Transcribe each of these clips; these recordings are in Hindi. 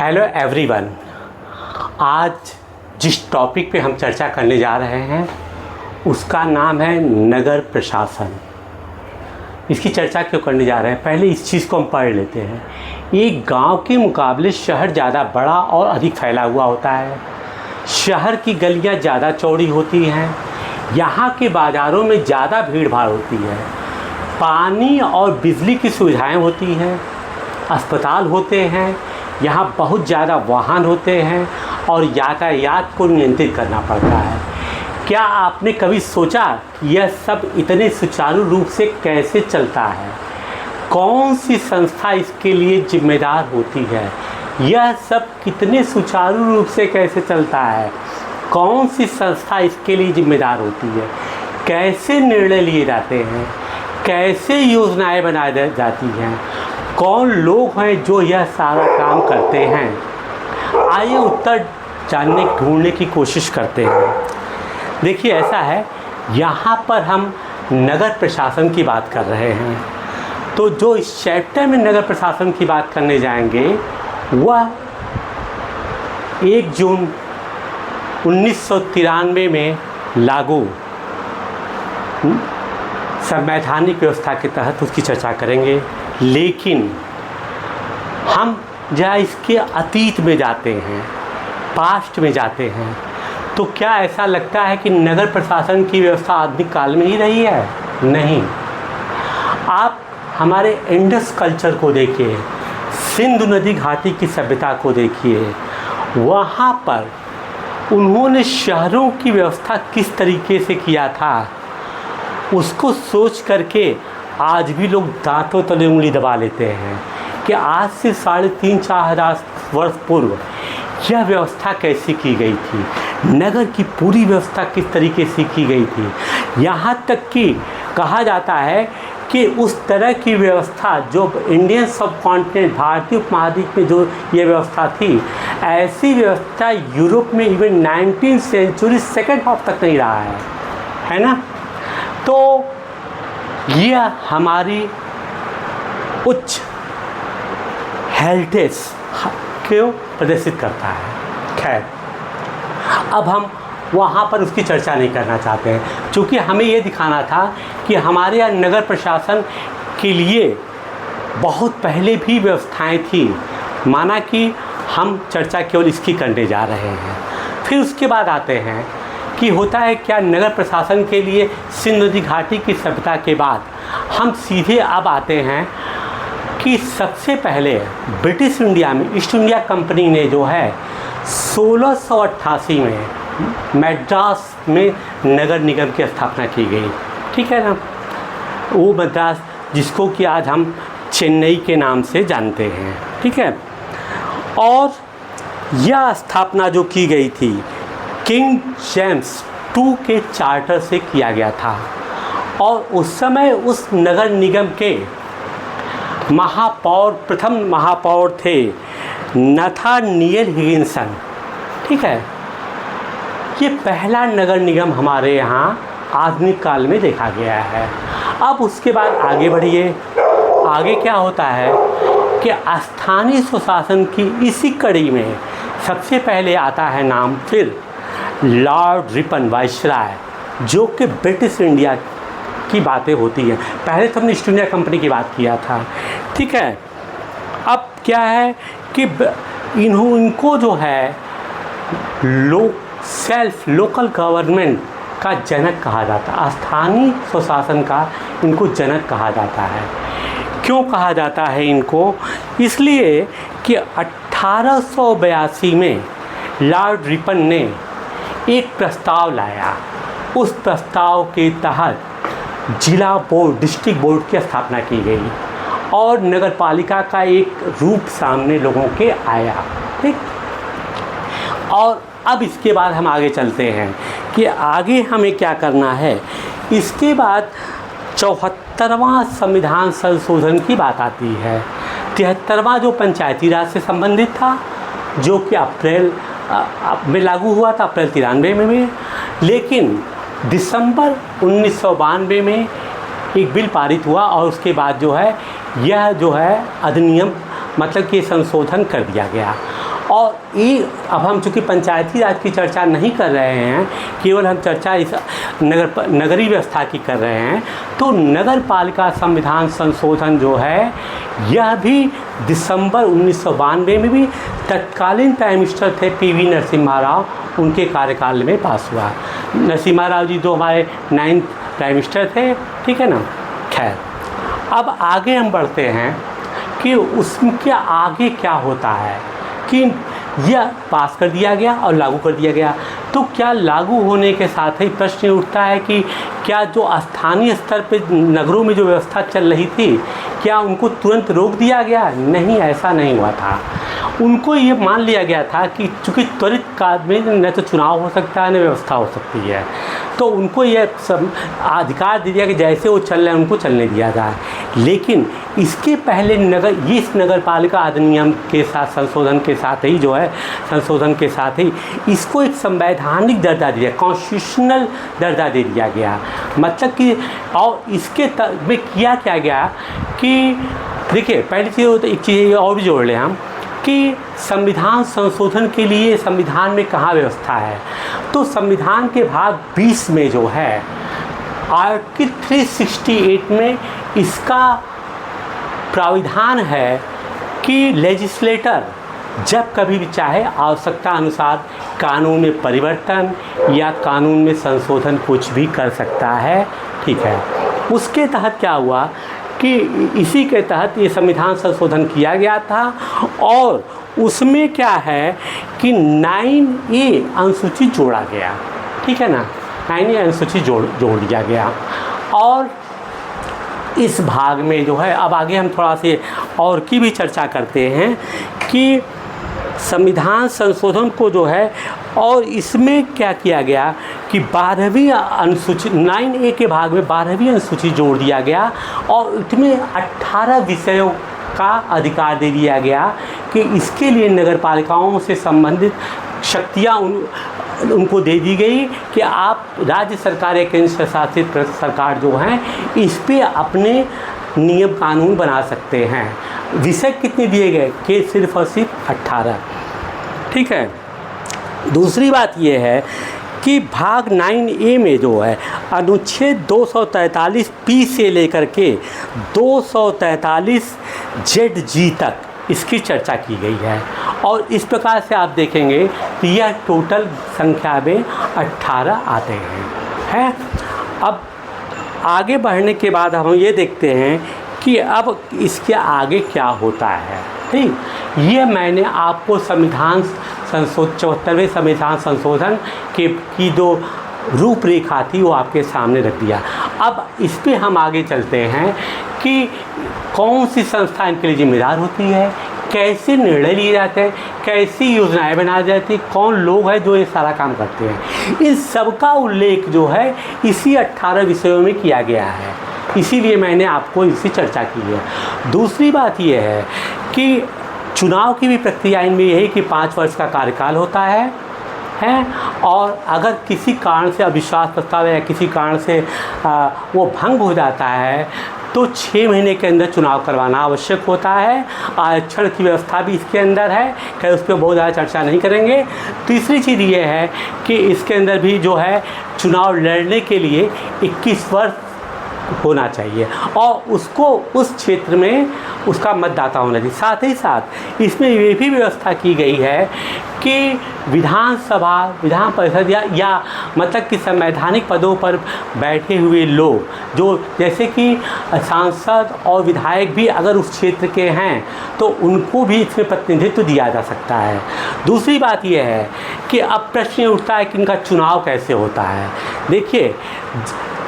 Hello everyone. आज जिस टॉपिक पे हम चर्चा करने जा रहे हैं उसका नाम है नगर प्रशासन। इसकी चर्चा क्यों करने जा रहे हैं, पहले इस चीज़ को हम पढ़ लेते हैं। एक गांव के मुकाबले शहर ज़्यादा बड़ा और अधिक फैला हुआ होता है। शहर की गलियां ज़्यादा चौड़ी होती हैं। यहाँ के बाज़ारों में ज़्यादा भीड़ भाड़ होती है। पानी और बिजली की सुविधाएं होती हैं। अस्पताल होते हैं। यहाँ बहुत ज़्यादा वाहन होते हैं और यातायात को नियंत्रित करना पड़ता है। क्या आपने कभी सोचा कि यह सब इतने सुचारू रूप से कैसे चलता है? कौन सी संस्था इसके लिए जिम्मेदार होती है? यह सब कितने सुचारू रूप से कैसे चलता है? कौन सी संस्था इसके लिए जिम्मेदार होती है? कैसे निर्णय लिए जाते हैं? कैसे योजनाएं बनाई जाती हैं? कौन लोग हैं जो यह सारा काम करते हैं? आइए उत्तर ढूंढने की कोशिश करते हैं। देखिए, ऐसा है, यहाँ पर हम नगर प्रशासन की बात कर रहे हैं। तो जो इस चैप्टर में नगर प्रशासन की बात करने जाएंगे वह 1 जून 1993 में लागू संवैधानिक व्यवस्था के तहत उसकी चर्चा करेंगे। लेकिन हम जहाँ इसके अतीत में जाते हैं, पास्ट में जाते हैं, तो क्या ऐसा लगता है कि नगर प्रशासन की व्यवस्था आधुनिक काल में ही रही है? नहीं। आप हमारे इंडस कल्चर को देखिए, सिंधु नदी घाटी की सभ्यता को देखिए। वहाँ पर उन्होंने शहरों की व्यवस्था किस तरीके से किया था, उसको सोच करके आज भी लोग दांतों तले उंगली दबा लेते हैं कि आज से 3,500-4 हज़ार वर्ष पूर्व यह व्यवस्था कैसी की गई थी, नगर की पूरी व्यवस्था किस तरीके से की गई थी। यहाँ तक कि कहा जाता है कि उस तरह की व्यवस्था जो इंडियन सब कॉन्टिनेंट, भारतीय उपमहाद्वीप में जो ये व्यवस्था थी, ऐसी व्यवस्था यूरोप में इवन 19वीं सेंचुरी सेकेंड हाफ तक नहीं रहा है ना। तो यह हमारी उच्च हेरिटेज को प्रदर्शित करता है। खैर, अब हम वहाँ पर उसकी चर्चा नहीं करना चाहते हैं, क्योंकि हमें ये दिखाना था कि हमारे यहाँ नगर प्रशासन के लिए बहुत पहले भी व्यवस्थाएं थी। माना कि हम चर्चा केवल इसकी करने जा रहे हैं। फिर उसके बाद आते हैं कि होता है क्या नगर प्रशासन के लिए सिंधु नदी घाटी की सभ्यता के बाद हम सीधे अब आते हैं कि सबसे पहले ब्रिटिश इंडिया में ईस्ट इंडिया कंपनी ने जो है 1688 में मद्रास में नगर निगम की स्थापना की गई। ठीक है ना। वो मद्रास जिसको कि आज हम चेन्नई के नाम से जानते हैं। ठीक है। और यह स्थापना जो की गई थी किंग जेम्स II के चार्टर से किया गया था। और उस समय उस नगर निगम के महापौर, प्रथम महापौर थे नाथानिएल हिगिंसन। ठीक है। ये पहला नगर निगम हमारे यहाँ आधुनिक काल में देखा गया है। अब उसके बाद आगे बढ़िए। आगे क्या होता है कि स्थानीय स्वशासन की इसी कड़ी में सबसे पहले आता है नाम फिर लॉर्ड रिपन वाइसराय, जो कि ब्रिटिश इंडिया की बातें होती हैं। पहले तो हमने ईस्ट इंडिया कंपनी की बात किया था। ठीक है। अब क्या है कि इनको जो है लोकल गवर्नमेंट का जनक कहा जाता है। स्थानीय स्वशासन का इनको जनक कहा जाता है। क्यों कहा जाता है इनको? इसलिए कि 1882 में लॉर्ड रिपन ने एक प्रस्ताव लाया। उस प्रस्ताव के तहत जिला बोर्ड, डिस्ट्रिक्ट बोर्ड की स्थापना की गई और नगर पालिका का एक रूप सामने लोगों के आया। ठीक। और अब इसके बाद हम आगे चलते हैं कि आगे हमें क्या करना है। इसके बाद 74वां संविधान संशोधन की बात आती है। 73वां जो पंचायती राज से संबंधित था, जो कि अप्रैल में लागू हुआ था, अप्रैल 93 में। लेकिन दिसंबर 1992 में एक बिल पारित हुआ और उसके बाद जो है यह जो है अधिनियम, मतलब कि संशोधन कर दिया गया। और ये अब हम चूँकि पंचायती राज की चर्चा नहीं कर रहे हैं, केवल हम चर्चा इस नगरीय व्यवस्था की कर रहे हैं, तो नगर पालिका संविधान संशोधन जो है यह भी दिसंबर 1992 में भी तत्कालीन प्राइम मिनिस्टर थे पीवी नरसिम्हा राव, उनके कार्यकाल में पास हुआ। नरसिम्हा राव जी जो हमारे 9th प्राइम मिनिस्टर थे, ठीक है ना। खैर, अब आगे हम बढ़ते हैं कि उसके आगे क्या होता है कि यह पास कर दिया गया और लागू कर दिया गया, तो क्या लागू होने के साथ ही प्रश्न उठता है कि क्या जो स्थानीय स्तर पर नगरों में जो व्यवस्था चल रही थी, क्या उनको तुरंत रोक दिया गया? नहीं, ऐसा नहीं हुआ था। उनको ये मान लिया गया था कि चूँकि त्वरित काल में न तो चुनाव हो सकता है न व्यवस्था हो सकती है, तो उनको ये सब अधिकार दे दिया कि जैसे वो चल रहे हैं उनको चलने दिया जाए। लेकिन इसके पहले इस नगर पालिका अधिनियम के साथ संशोधन के साथ ही जो है, संशोधन के साथ ही इसको एक संवैधानिक दर्जा दिया, कॉन्स्टिट्यूशनल दर्जा दे दिया गया। मतलब कि और इसके में किया क्या गया कि देखिए, पहली चीज़ एक चीज़ और भी जोड़ लें हम कि संविधान संशोधन के लिए संविधान में कहाँ व्यवस्था है, तो संविधान के भाग 20 में जो है आर्टिकल 368 में इसका प्राविधान है कि लेजिस्लेटर जब कभी भी चाहे आवश्यकता अनुसार कानून में परिवर्तन या कानून में संशोधन कुछ भी कर सकता है, ठीक है। उसके तहत क्या हुआ कि इसी के तहत ये संविधान संशोधन किया गया था और उसमें क्या है कि 9A अनुसूची जोड़ा गया, ठीक है ना। 9A अनुसूची जोड़ दिया गया और इस भाग में जो है, अब आगे हम थोड़ा से और की भी चर्चा करते हैं कि संविधान संशोधन को जो है, और इसमें क्या किया गया कि 12वीं अनुसूची 9A के भाग में 12वीं अनुसूची जोड़ दिया गया और इसमें 18 विषयों का अधिकार दे दिया गया कि इसके लिए नगर पालिकाओं से संबंधित शक्तियाँ उनको दे दी गई कि आप राज्य सरकार या केंद्र शासित सरकार जो हैं इस पे अपने नियम कानून बना सकते हैं। विषय कितने दिए गए कि सिर्फ और सिर्फ 18, ठीक है। दूसरी बात ये है कि भाग 9A में जो है अनुच्छेद 243 P से लेकर के 243 ZG तक इसकी चर्चा की गई है और इस प्रकार से आप देखेंगे कि यह टोटल संख्या में 18 आते हैं। अब आगे बढ़ने के बाद हम ये देखते हैं कि अब इसके आगे क्या होता है, ठीक। ये मैंने आपको संविधान 74वें संविधान संशोधन की जो रूपरेखा थी वो आपके सामने रख दिया। अब इस पे हम आगे चलते हैं कि कौन सी संस्था इनके लिए जिम्मेदार होती है, कैसे निर्णय लिए जाते हैं, कैसी योजनाएं बनाई जाती हैं, कौन लोग हैं जो ये सारा काम करते हैं, इन सब का उल्लेख जो है इसी 18 विषयों में किया गया है। इसीलिए मैंने आपको इसकी चर्चा की है। दूसरी बात यह है कि चुनाव की भी प्रक्रिया इनमें यही कि 5 वर्ष का कार्यकाल होता है और अगर किसी कारण से अविश्वास प्रस्ताव या किसी कारण से वो भंग हो जाता है तो 6 महीने के अंदर चुनाव करवाना आवश्यक होता है। आरक्षण की व्यवस्था भी इसके अंदर है, खैर उस पर बहुत ज़्यादा चर्चा नहीं करेंगे। तीसरी चीज़ ये है कि इसके अंदर भी जो है चुनाव लड़ने के लिए 21 वर्ष होना चाहिए और उसको उस क्षेत्र में उसका मतदाता होना चाहिए। साथ ही साथ इसमें ये भी व्यवस्था की गई है कि विधानसभा, विधान परिषद या मतलब कि संवैधानिक पदों पर बैठे हुए लोग जो जैसे कि सांसद और विधायक भी अगर उस क्षेत्र के हैं तो उनको भी इसमें प्रतिनिधित्व दिया जा सकता है। दूसरी बात यह है कि अब प्रश्न उठता है कि इनका चुनाव कैसे होता है। देखिए,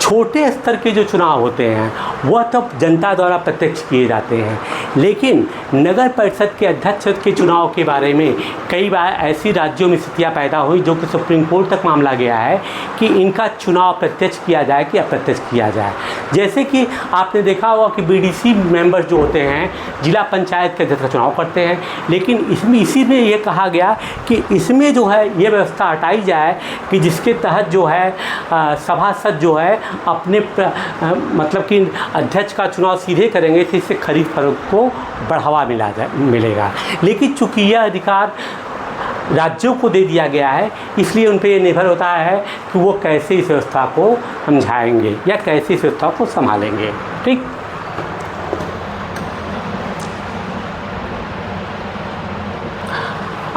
छोटे स्तर के जो चुनाव होते हैं वह तो जनता द्वारा प्रत्यक्ष किए जाते हैं, लेकिन नगर परिषद के अध्यक्ष के चुनाव के बारे में कई बार ऐसी राज्यों में स्थितियाँ पैदा हुई जो कि सुप्रीम कोर्ट तक मामला गया है कि इनका चुनाव प्रत्यक्ष किया जाए कि अप्रत्यक्ष किया जाए। जैसे कि आपने देखा होगा कि BDC मेंबर्स जो होते हैं जिला पंचायत के अध्यक्ष का चुनाव करते हैं, लेकिन इसमें इसी में ये कहा गया कि इसमें जो है ये व्यवस्था हटाई जाए कि जिसके तहत जो है सभासद जो है अपने मतलब कि अध्यक्ष का चुनाव सीधे करेंगे तो इससे खरीद फरोख्त को बढ़ावा मिलेगा। लेकिन चूँकि यह अधिकार राज्यों को दे दिया गया है, इसलिए उन पर ये निर्भर होता है कि वो कैसे इस व्यवस्था को समझाएंगे या कैसे इस व्यवस्था को संभालेंगे। ठीक।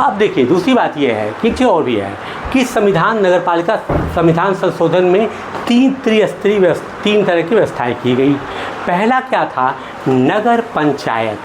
अब देखिए दूसरी बात यह है कि एक चीज़ और भी है कि संविधान नगरपालिका संविधान संशोधन में तीन तरह की व्यवस्थाएं की गई। पहला क्या था, नगर पंचायत।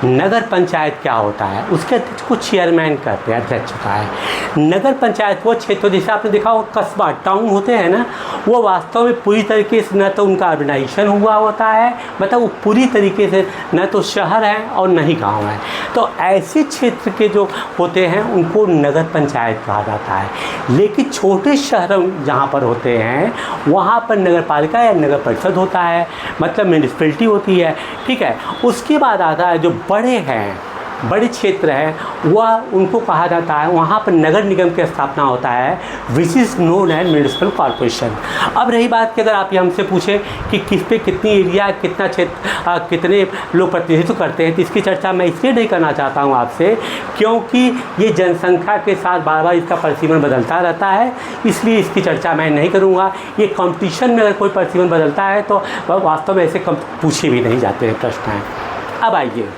नगर पंचायत क्या होता है, उसके अध्यक्ष को चेयरमैन कहते हैं, अध्यक्ष होता है। नगर पंचायत वो क्षेत्र जैसे आपने देखा वो कस्बा टाउन होते हैं ना, वो वास्तव में पूरी तरीके से न तो उनका अर्बनाइजेशन हुआ होता है, मतलब वो पूरी तरीके से न तो शहर है और न ही गाँव है। तो ऐसे क्षेत्र के जो होते हैं उनको नगर पंचायत कहा जाता है। लेकिन छोटे शहर जहाँ पर होते हैं वहाँ पर नगर पालिका या नगर परिषद होता है, मतलब म्यूनिसिपैलिटी होती है। ठीक है। उसके बाद आता है जो बड़े हैं, बड़े क्षेत्र है वह उनको कहा जाता है, वहाँ पर नगर निगम की स्थापना होता है, which is known as municipal corporation. अब रही बात कि अगर आप हमसे पूछें कि किस पे कितनी एरिया, कितना क्षेत्र, कितने लोग प्रतिनिधित्व करते हैं, तो इसकी चर्चा मैं इसलिए नहीं करना चाहता हूँ आपसे क्योंकि ये जनसंख्या के साथ बार बार इसका परिसीमन बदलता रहता है, इसलिए इसकी चर्चा मैं नहीं करूँगा। ये कॉम्पिटिशन में अगर कोई परिसीमन बदलता है तो वास्तव में ऐसे पूछे भी नहीं जाते हैं प्रश्न हैं। अब आइए,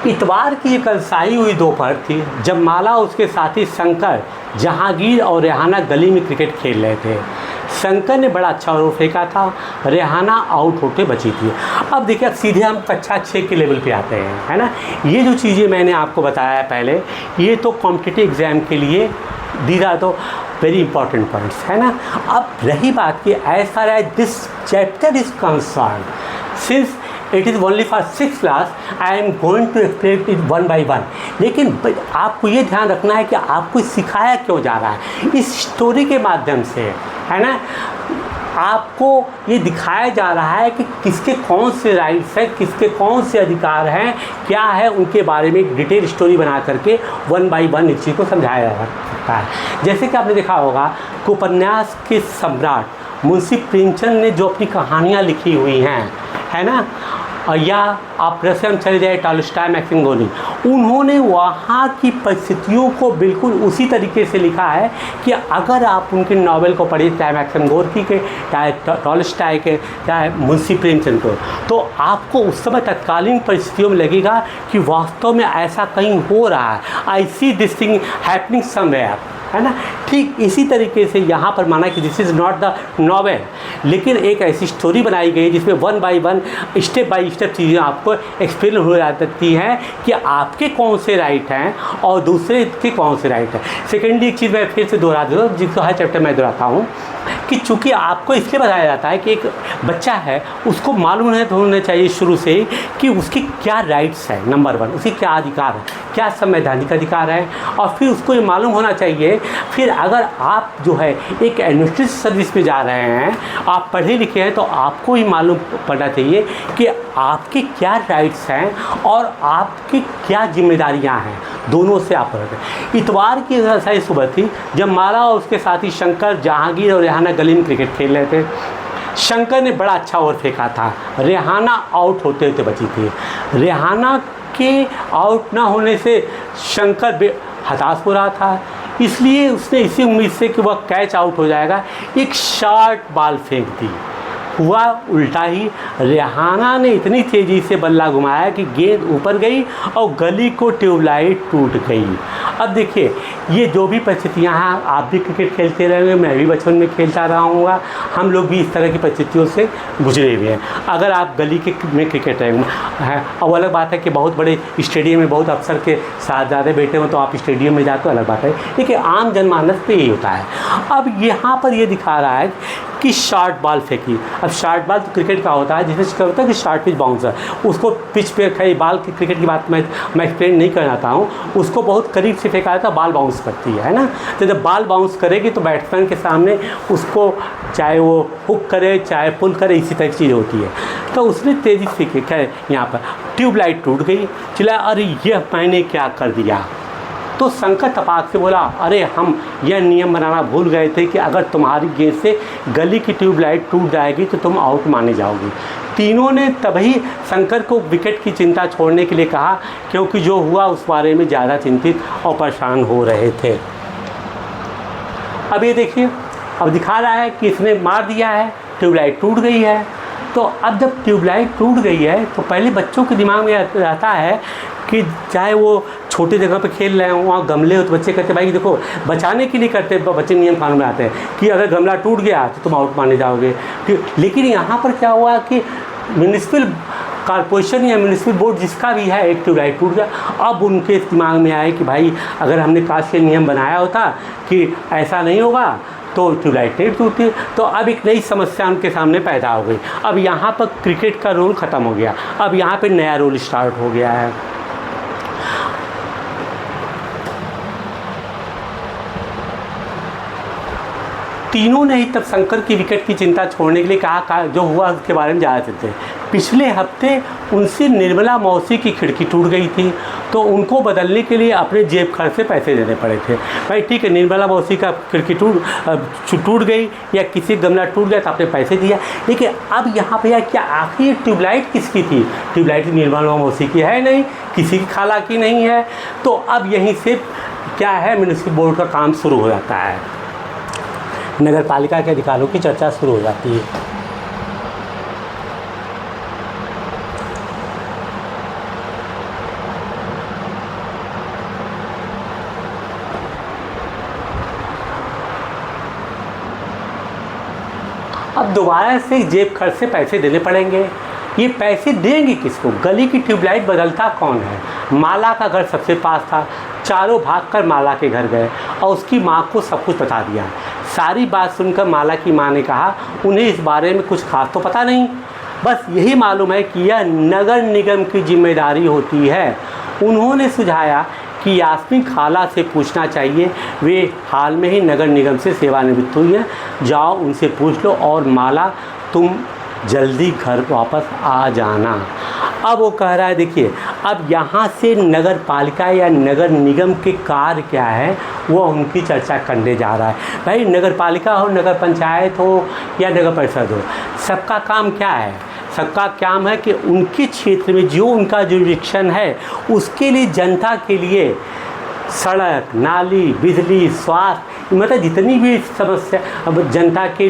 इतवार की एक अलसाई हुई दोपहर थी जब माला उसके साथी शंकर जहांगीर और रेहाना गली में क्रिकेट खेल रहे थे। शंकर ने बड़ा अच्छा ओवर फेंका था, रेहाना आउट होते बची थी। अब देखिए सीधे हम कक्षा 6 के लेवल पे आते हैं, है ना। ये जो चीज़ें मैंने आपको बताया है पहले, ये तो कॉम्पिटिटिव एग्ज़ाम के लिए दीदा तो वेरी इंपॉर्टेंट पॉइंट्स, है ना। अब रही बात कि as far as this chapter is concern, since it is only for 6th class, I am going to explain it one by one. लेकिन आपको ये ध्यान रखना है कि आपको सिखाया क्यों जा रहा है, इस स्टोरी के माध्यम से, है ना। आपको ये दिखाया जा रहा है कि किसके कौन से राइट्स हैं, किसके कौन से अधिकार हैं, क्या है, उनके बारे में एक डिटेल स्टोरी बना करके वन बाई वन इस चीज़ को समझाया जा सकता है। जैसे कि आपने देखा होगा कि उपन्यास के सम्राट मुंशी प्रेमचंद ने जो अपनी कहानियाँ लिखी हुई हैं, है ना, या आप रस्म हम चले जाए टॉलस्टॉय, मैक्सिम गोर्की, उन्होंने वहाँ की परिस्थितियों को बिल्कुल उसी तरीके से लिखा है कि अगर आप उनके नावल को पढ़िए, चाहे मैक्सिम गोर्की के, चाहे टॉलस्टॉय के, चाहे मुंशी प्रेमचंद को, तो आपको उस समय तत्कालीन परिस्थितियों में लगेगा कि वास्तव में ऐसा कहीं हो रहा है, I see this thing happening somewhere, है ना। ठीक इसी तरीके से यहाँ पर माना कि this is not the novel, लेकिन एक ऐसी स्टोरी बनाई गई जिसमें one by one step by step चीज़ें आपको एक्सप्लेन हो जाती हैं कि आपके कौन से राइट हैं और दूसरे के कौन से राइट हैं। सेकेंडली एक चीज़ मैं फिर से दोहरा दूँ, जिसको हर चैप्टर में दोहराता हूँ, कि चूँकि आपको इसलिए बताया जाता है कि एक बच्चा है उसको मालूम होना चाहिए शुरू से ही कि उसके क्या राइट्स हैं, नंबर 1 उसके क्या अधिकार है, क्या संवैधानिक अधिकार है, और फिर उसको ये मालूम होना चाहिए। फिर अगर आप जो है एक एडमिनिस्ट्रेटिव सर्विस में जा रहे हैं, आप पढ़े लिखे हैं, तो आपको ही मालूम पड़ना चाहिए कि आपके क्या राइट्स हैं और आपकी क्या जिम्मेदारियां हैं, दोनों से आप पढ़ते। इतवार की ऐसी सुबह थी जब माला और उसके साथी शंकर जहांगीर और रेहाना गली में क्रिकेट खेल रहे थे। शंकर ने बड़ा अच्छा ओवर फेंका था, रेहाना आउट होते होते बची थी। रेहाना के आउट ना होने से शंकर हताश हो रहा था, इसलिए उसने इसी उम्मीद से कि वह कैच आउट हो जाएगा एक शॉर्ट बॉल फेंक दी। हुआ उल्टा ही, रेहाना ने इतनी तेज़ी से बल्ला घुमाया कि गेंद ऊपर गई और गली को ट्यूबलाइट टूट गई। अब देखिए ये जो भी परिस्थितियाँ हैं, आप भी क्रिकेट खेलते रहेंगे, मैं भी बचपन में खेलता रहा हूँगा, हम लोग भी इस तरह की परिस्थितियों से गुजरे हुए हैं। अगर आप गली में क्रिकेट हैं, अब अलग बात है कि बहुत बड़े स्टेडियम में बहुत अफसर के साथ ज़्यादा बैठे हों तो आप स्टेडियम में जाते हो, अलग बात है, लेकिन आम जनमानस पे यही होता है। अब यहाँ पर ये दिखा रहा है कि शॉर्ट बॉल फेंकी। अब शॉर्ट बॉल तो क्रिकेट का होता है, जिसमें क्या होता है कि शॉर्ट पिच बाउंसर, उसको पिच पे खड़ी बॉल की क्रिकेट की बात मैं एक्सप्लेन नहीं करना चाहता हूँ, उसको बहुत करीब से फेंका जाता है, बॉल बाउंस करती है ना। तो जब बॉल बाउंस करेगी तो बैट्समैन के सामने उसको चाहे वो हुक करे चाहे पुल करे, इसी तरह की चीज़ होती है। तो उसने तेज़ी से फेंका, यहाँ पर ट्यूबलाइट टूट गई, चिल्लाया अरे यह मैंने क्या कर दिया। तो शंकर तपाक से बोला अरे हम यह नियम बनाना भूल गए थे कि अगर तुम्हारी गेंद से गली की ट्यूबलाइट टूट जाएगी तो तुम आउट माने जाओगी। तीनों ने तभी शंकर को विकेट की चिंता छोड़ने के लिए कहा, क्योंकि जो हुआ उस बारे में ज़्यादा चिंतित और परेशान हो रहे थे। अब ये देखिए, अब दिखा रहा है कि इसने मार दिया है, ट्यूबलाइट टूट गई है। तो अब जब ट्यूबलाइट टूट गई है तो पहले बच्चों के दिमाग में रहता है कि चाहे वो छोटी जगह पे खेल रहे हों, वहाँ गमले हो, तो बच्चे कहते भाई देखो, बचाने के लिए करते, बच्चे नियम कानून में आते हैं कि अगर गमला टूट गया तो तुम आउट माने जाओगे। ठीक, लेकिन यहाँ पर क्या हुआ कि म्यूनिसिपल कॉर्पोरेशन या म्यूनिसिपल बोर्ड जिसका भी है, एक ट्यूबलाइट टूट गया। अब उनके दिमाग में आए कि भाई अगर हमने काश के नियम बनाया होता कि ऐसा नहीं होगा तो ट्यूबलाइट नहीं टूटती। तो अब एक नई समस्या उनके सामने पैदा हो गई। अब यहाँ पर क्रिकेट का रोल ख़त्म हो गया, अब यहाँ पे नया रोल स्टार्ट हो गया है। तीनों ने ही तब शंकर की विकेट की चिंता छोड़ने के लिए कहा जो हुआ उसके बारे में ज़्यादा चलते हैं। पिछले हफ्ते उनसे निर्मला मौसी की खिड़की टूट गई थी, तो उनको बदलने के लिए अपने जेब खर्च से पैसे देने पड़े थे। भाई ठीक है, निर्मला मौसी का खिड़की टूट गई या किसी गमला टूट गया तो आपने पैसे दिया। लेकिन अब यहाँ पे क्या आखिर ट्यूबलाइट किसकी थी? ट्यूबलाइट निर्मला मौसी की है नहीं, किसी की खाला की नहीं है। तो अब यहीं से क्या है, म्यूनिसिपल बोर्ड का काम शुरू हो जाता है, नगर पालिका के अधिकारों की चर्चा शुरू हो जाती है। अब दोबारा से जेब खर्च से पैसे देने पड़ेंगे। ये पैसे देंगे किसको? गली की ट्यूबलाइट बदलता कौन है? माला का घर सबसे पास था, चारों भागकर माला के घर गए और उसकी माँ को सब कुछ बता दिया। सारी बात सुनकर माला की माँ ने कहा उन्हें इस बारे में कुछ खास तो पता नहीं, बस यही मालूम है कि यह नगर निगम की जिम्मेदारी होती है। उन्होंने सुझाया कि यास्मीन खाला से पूछना चाहिए, वे हाल में ही नगर निगम से सेवानिवृत्त हुई हैं, जाओ उनसे पूछ लो, और माला तुम जल्दी घर वापस आ जाना। अब वो कह रहा है, देखिए अब यहाँ से नगर पालिका या नगर निगम के कार्य क्या है वो उनकी चर्चा करने जा रहा है। भाई नगर पालिका हो, नगर पंचायत हो या नगर परिषद हो, सबका काम क्या है? सबका काम है कि उनके क्षेत्र में जो उनका जुरिडिक्शन है उसके लिए, जनता के लिए सड़क, नाली, बिजली, स्वास्थ्य, मतलब जितनी भी समस्या अब जनता के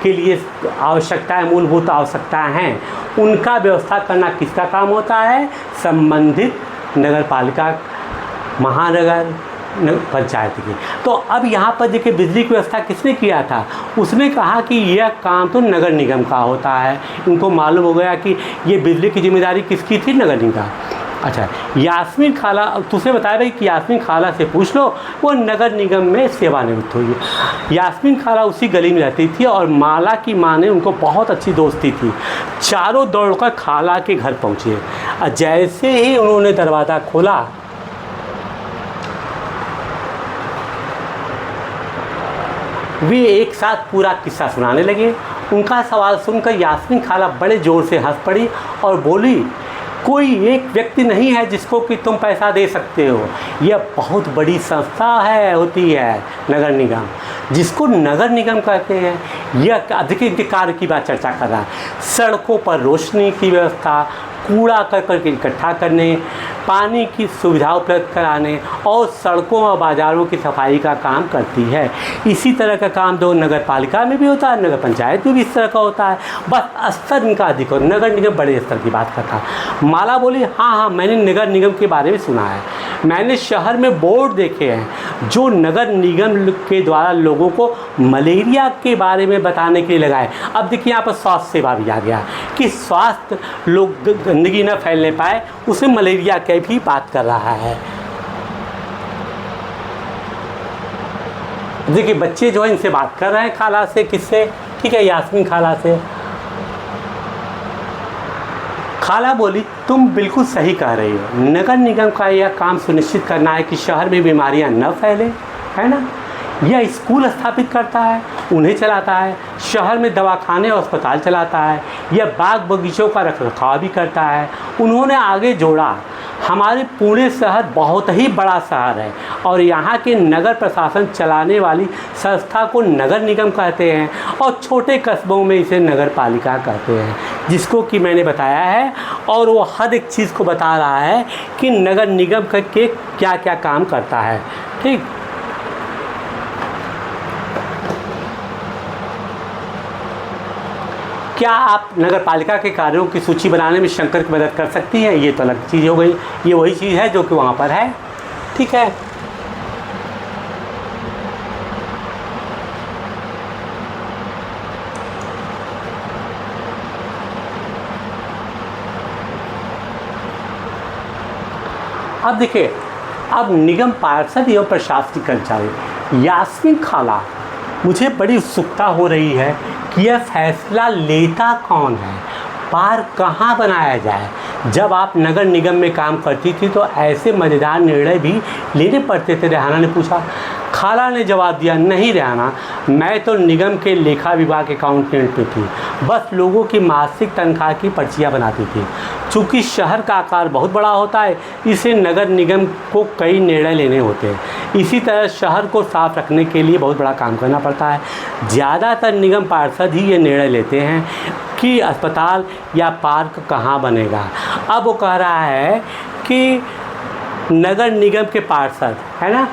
लिए आवश्यकताएं, मूलभूत आवश्यकताएं हैं, उनका व्यवस्था करना किसका काम होता है? संबंधित नगर पालिका, महानगर पंचायत की। तो अब यहाँ पर देखिए बिजली की व्यवस्था किसने किया था? उसने कहा कि यह काम तो नगर निगम का होता है। इनको मालूम हो गया कि ये बिजली की जिम्मेदारी किसकी थी? नगर निगम का। अच्छा, यास्मीन खाला, तुझे बताया भाई कि यास्मीन खाला से पूछ लो, वो नगर निगम में सेवानिवृत्त हुई है। यास्मीन खाला उसी गली में रहती थी और माला की माँ ने उनको बहुत अच्छी दोस्ती थी। चारों दौड़कर खाला के घर पहुँचे और जैसे ही उन्होंने दरवाज़ा खोला, वे एक साथ पूरा किस्सा सुनाने लगे। उनका सवाल सुनकर यास्मीन खाला बड़े ज़ोर से हंस पड़ी और बोली, कोई एक व्यक्ति नहीं है जिसको कि तुम पैसा दे सकते हो। यह बहुत बड़ी संस्था होती है नगर निगम, जिसको नगर निगम कहते हैं। यह अधिक इनके कार्य की बात चर्चा कर रहा है। सड़कों पर रोशनी की व्यवस्था, कूड़ा करकट इकट्ठा करने, पानी की सुविधा उपलब्ध कराने और सड़कों और बाज़ारों की सफाई का काम करती है। इसी तरह का काम जो नगर पालिका में भी होता है, नगर पंचायत में भी इस तरह का होता है, बस स्तर इनका अधिक हो। नगर निगम बड़े स्तर की बात करता है। माला बोली, हाँ, मैंने नगर निगम के बारे में सुना है। मैंने शहर में बोर्ड देखे हैं जो नगर निगम के द्वारा लोगों को मलेरिया के बारे में बताने के लिए लगाए। अब देखिए यहाँ पर स्वास्थ्य सेवा भी आ गया कि स्वास्थ्य लोग गंदगी न फैलने पाए, उसमें मलेरिया की भी बात कर रहा है। देखिए बच्चे जो है इनसे बात कर रहे हैं, खाला से, किससे? ठीक है, यास्मीन खाला से। खाला बोली, तुम बिल्कुल सही कह रही हो। नगर निगम का यह काम सुनिश्चित करना है कि शहर में बीमारियां न फैले, है ना। यह स्कूल स्थापित करता है, उन्हें चलाता है, शहर में दवाखाने और अस्पताल चलाता है, यह बाग बगीचों का रखरखाव भी करता है। उन्होंने आगे जोड़ा, हमारे पुणे शहर बहुत ही बड़ा शहर है और यहाँ के नगर प्रशासन चलाने वाली संस्था को नगर निगम कहते हैं और छोटे कस्बों में इसे नगर पालिका कहते हैं। जिसको कि मैंने बताया है, और वो हर एक चीज़ को बता रहा है कि नगर निगम के क्या क्या काम करता है। ठीक, क्या आप नगर पालिका के कार्यों की सूची बनाने में शंकर की मदद कर सकती हैं? ये तो अलग चीज़ हो गई, ये वही चीज़ है जो कि वहाँ पर है। ठीक है, अब देखिए, अब निगम पार्षद एवं प्रशासनिक कर्मचारी यास्मीन खाला, मुझे बड़ी उत्सुकता हो रही है कि यह फैसला लेता कौन है, पार्क कहाँ बनाया जाए। जब आप नगर निगम में काम करती थी तो ऐसे मज़ेदार निर्णय भी लेने पड़ते थे, रेहाना ने पूछा। खाला ने जवाब दिया, नहीं रेहाना, मैं तो निगम के लेखा विभाग अकाउंटेंट में थी, बस लोगों की मासिक तनख्वाह की पर्चियाँ बनाती थी। चूँकि शहर का आकार बहुत बड़ा होता है, इसे नगर निगम को कई निर्णय लेने होते हैं। इसी तरह शहर को साफ रखने के लिए बहुत बड़ा काम करना पड़ता है। ज़्यादातर निगम पार्षद ही ये निर्णय लेते हैं कि अस्पताल या पार्क कहाँ बनेगा। अब वो कह रहा है कि नगर निगम के पार्षद, है ना,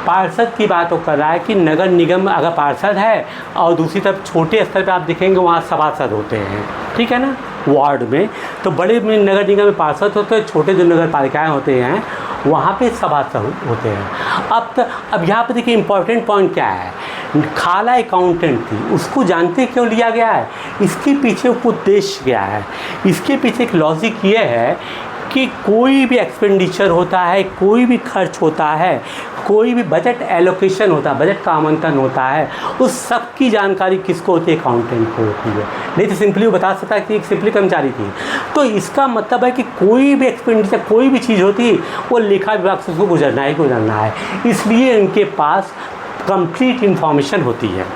पार्षद की बात वो कर रहा है कि नगर निगम अगर पार्षद है और दूसरी तरफ छोटे स्तर पे आप देखेंगे वहाँ सभासद होते हैं, ठीक है ना, वार्ड में। तो बड़े में नगर निगम में पार्षद होते हैं, छोटे जो नगर पालिकाएँ होते हैं वहाँ पे सभासद होते हैं। अब यहाँ पे देखिए इम्पॉर्टेंट पॉइंट क्या है, खाला अकाउंटेंट थी, उसको जानते क्यों लिया गया है? इसके पीछे एक उद्देश्य क्या है, इसके पीछे एक लॉजिक ये है कि कोई भी एक्सपेंडिचर होता है, कोई भी खर्च होता है, कोई भी बजट एलोकेशन होता है, बजट का आवंटन होता है, उस सब की जानकारी किसको होती है? अकाउंटेंट को होती है। नहीं तो सिंपली वो बता सकता है कि एक सिंपली कर्मचारी थी। तो इसका मतलब है कि कोई भी एक्सपेंडिचर, कोई भी चीज़ होती है, वो लेखा विभाग से उसको गुजरना है, इसलिए इनके पास कंप्लीट इंफॉर्मेशन होती है।